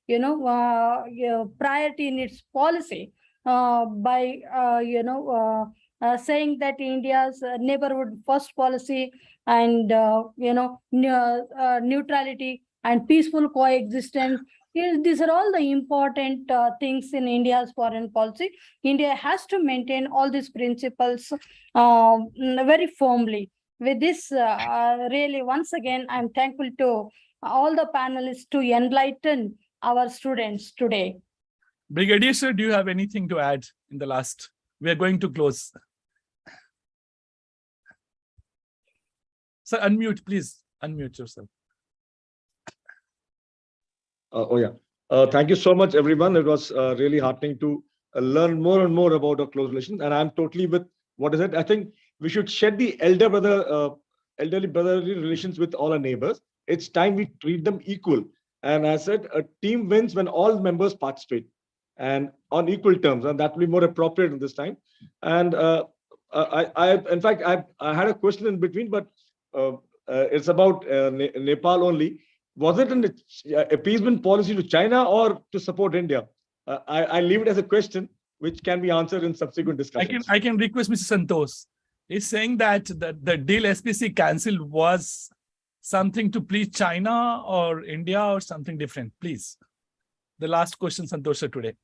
priority in its policy by saying that India's neighborhood first policy and neutrality and peaceful coexistence. These are all the important things in India's foreign policy. India has to maintain all these principles very firmly. With this, really, once again, I'm thankful to all the panelists to enlighten our students today. Brigadier sir, do you have anything to add in the last? We are going to close. Sir, unmute, please. Unmute yourself. Thank you so much, everyone. It was really heartening to learn more and more about our close relations. And I'm totally with what is it. I think we should shed the elderly brotherly relations with all our neighbors. It's time we treat them equal. And as I said, a team wins when all members participate and on equal terms. And that will be more appropriate in this time. And in fact, I had a question in between, but it's about Nepal only. Was it an appeasement policy to China or to support India? I leave it as a question, which can be answered in subsequent discussions. I can request Mr. Santosh. He's saying that the deal SPC cancelled was something to please China or India or something different. Please. The last question, Santosh, today.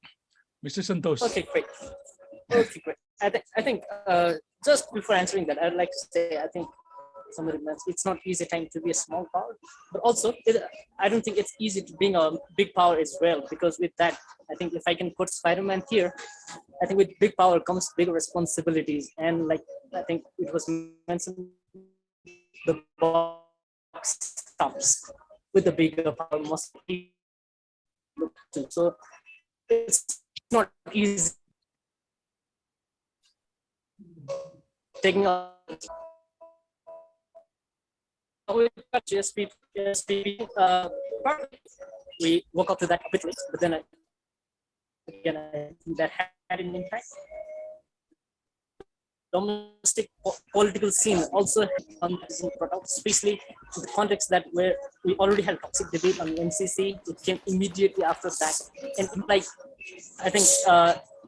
Mr. Santosh. Okay, great. Okay, great. I think just before answering that, I'd like to say, I think somebody mentioned it's not easy time to be a small power, but also I don't think it's easy to being a big power as well, because with that, I think if I can put Spider-Man here, I think with big power comes bigger responsibilities. And like, I think it was mentioned, the box stops with the bigger power must be looked to. So it's not easy taking up GSP, we woke up to that a bit late, but then again, I think that had an impact. Domestic political scene also brought out, especially in the context that where we already had a toxic debate on MCC. It came immediately after that, and like I think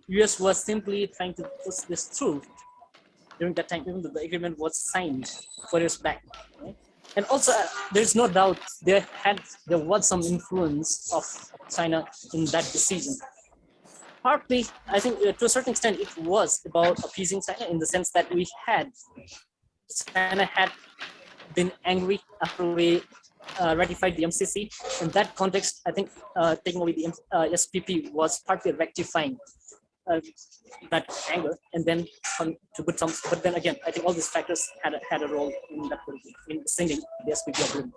US was simply trying to push this through during that time, even though the agreement was signed 4 years back. Right? And also, there's no doubt there was some influence of China in that decision. Partly, I think to a certain extent, it was about appeasing China in the sense that China had been angry after we ratified the MCC. In that context, I think taking away the SPP was partly rectifying that anger, and then to put some. But then again, I think all these factors had a role in sending the SPP agreement.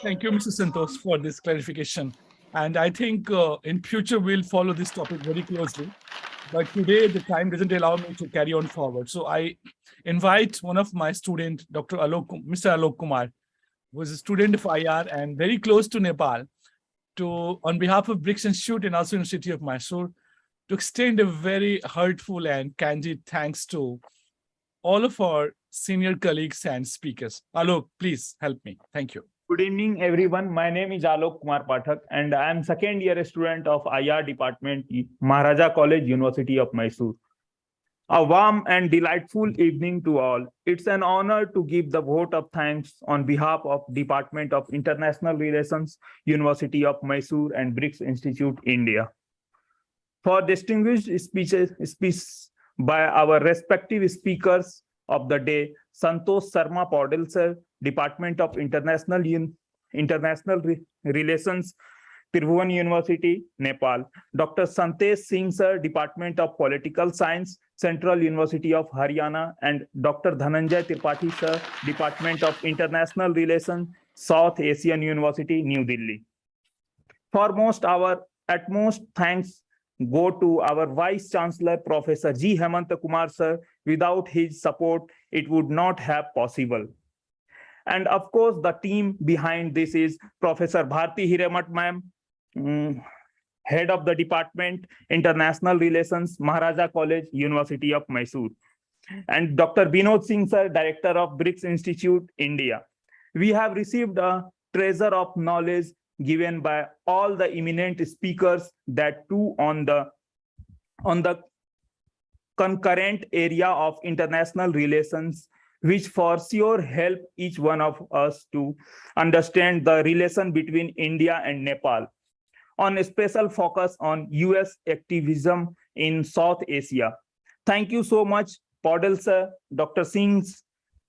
Thank you, Mr. Santosh, for this clarification. And I think in future, we'll follow this topic very closely. But today, the time doesn't allow me to carry on forward. So I invite one of my students, Mr. Alok Kumar, who is a student of IR and very close to Nepal, to, on behalf of BRICS Institute and also University of Mysore, to extend a very heartful and candid thanks to all of our senior colleagues and speakers. Alok, please help me. Thank you. Good evening, everyone. My name is Alok Kumar Pathak, and I am second year student of IR department, Maharaja College, University of Mysore. A warm and delightful evening to all. It's an honor to give the vote of thanks on behalf of Department of International Relations, University of Mysore and BRICS Institute, India. For distinguished speeches by our respective speakers of the day, Santosh Sharma Paudel sir, Department of International Relations, Tribhuvan University, Nepal. Dr. Santesh Singh sir, Department of Political Science, Central University of Haryana, and Dr. Dhananjay Tripathi sir, Department of International Relations, South Asian University, New Delhi. Foremost, our utmost thanks go to our Vice Chancellor, Professor G. Hemant Kumar sir. Without his support, it would not have possible. And of course, the team behind this is Professor Bharti Hiremat ma'am, Head of the Department, International Relations, Maharaja College, University of Mysore. And Dr. Binod Singh sir, Director of BRICS Institute, India. We have received a treasure of knowledge given by all the eminent speakers, that too on the concurrent area of international relations, which for sure help each one of us to understand the relation between India and Nepal, on a special focus on US activism in South Asia. Thank you so much, Podal sir, Dr. Singh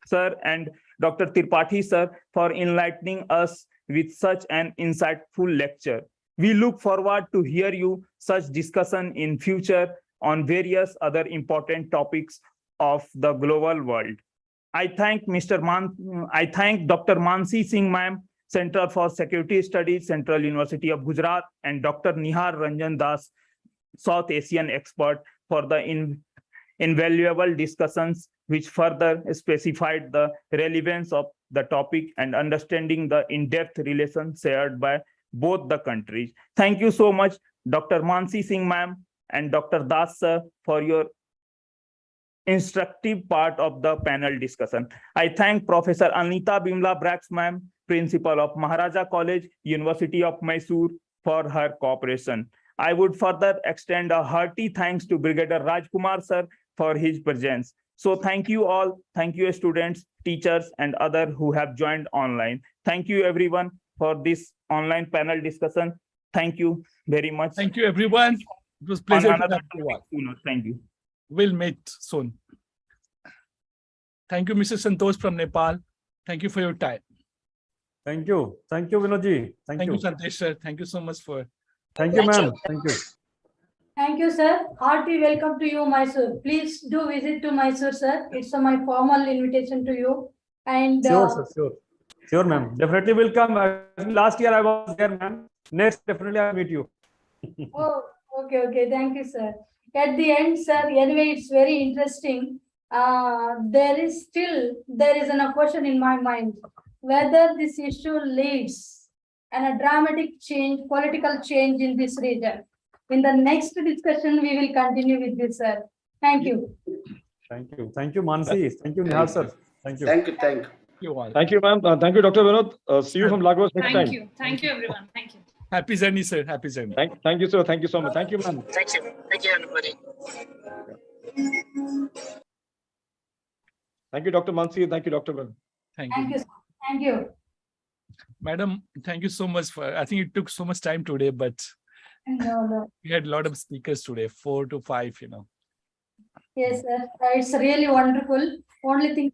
sir, and Dr. Tripathi sir, for enlightening us with such an insightful lecture. We look forward to hear you such discussion in future on various other important topics of the global world. I thank Dr. Mansi Singh ma'am, Center for Security Studies, Central University of Gujarat, and Dr. Nihar Ranjan Das, South Asian expert, for the invaluable discussions which further specified the relevance of the topic and understanding the in-depth relations shared by both the countries. Thank you so much, Dr. Mansi Singh ma'am and Dr. Das sir, for your instructive part of the panel discussion. I thank Professor Anita Bimla Brax ma'am, Principal of Maharaja College, University of Mysore, for her cooperation. I would further extend a hearty thanks to Brigadier Rajkumar sir for his presence. So thank you all. Thank you, students, teachers, and others who have joined online. Thank you, everyone, for this online panel discussion. Thank you very much. Thank you, everyone. It was a pleasure to have you all. Thank you. We'll meet soon. Thank you, Mr. Santosh from Nepal. Thank you for your time. Thank you. Thank you, Vinodji. Thank you, Sandesh sir. Thank you so much for. Thank you, ma'am. Thank you. Thank you, sir. Hearty welcome to you, Mysore. Please do visit to Mysore, sir. It's my formal invitation to you. And Sure, sir. Sure. Sure, ma'am. Definitely will come. Last year I was there, ma'am. Next, definitely I'll meet you. oh, okay. Thank you, sir. At the end, sir, anyway, it's very interesting. There is a question in my mind whether this issue leads and a dramatic change, political change in this region. In the next discussion, we will continue with this, sir. Thank you. Thank you. Thank you, Mansi. Thank you, Nihal sir. Thank you. Thank you. Thank you, ma'am. Thank you, Dr. Vinod. See you from Lagos next time. Thank you. Thank you, everyone. Thank you. Happy journey, sir. Happy journey. Thank you, sir. Thank you so much. Thank you, ma'am. Thank you. Thank you, everybody. Thank you, Dr. Mansi. Thank you, Dr. Vinod. Thank Thank you. you, sir. Thank you. Madam, thank you so much for, I think it took so much time today, but No. we had a lot of speakers today, 4 to 5, Yes, sir. It's really wonderful. Only thing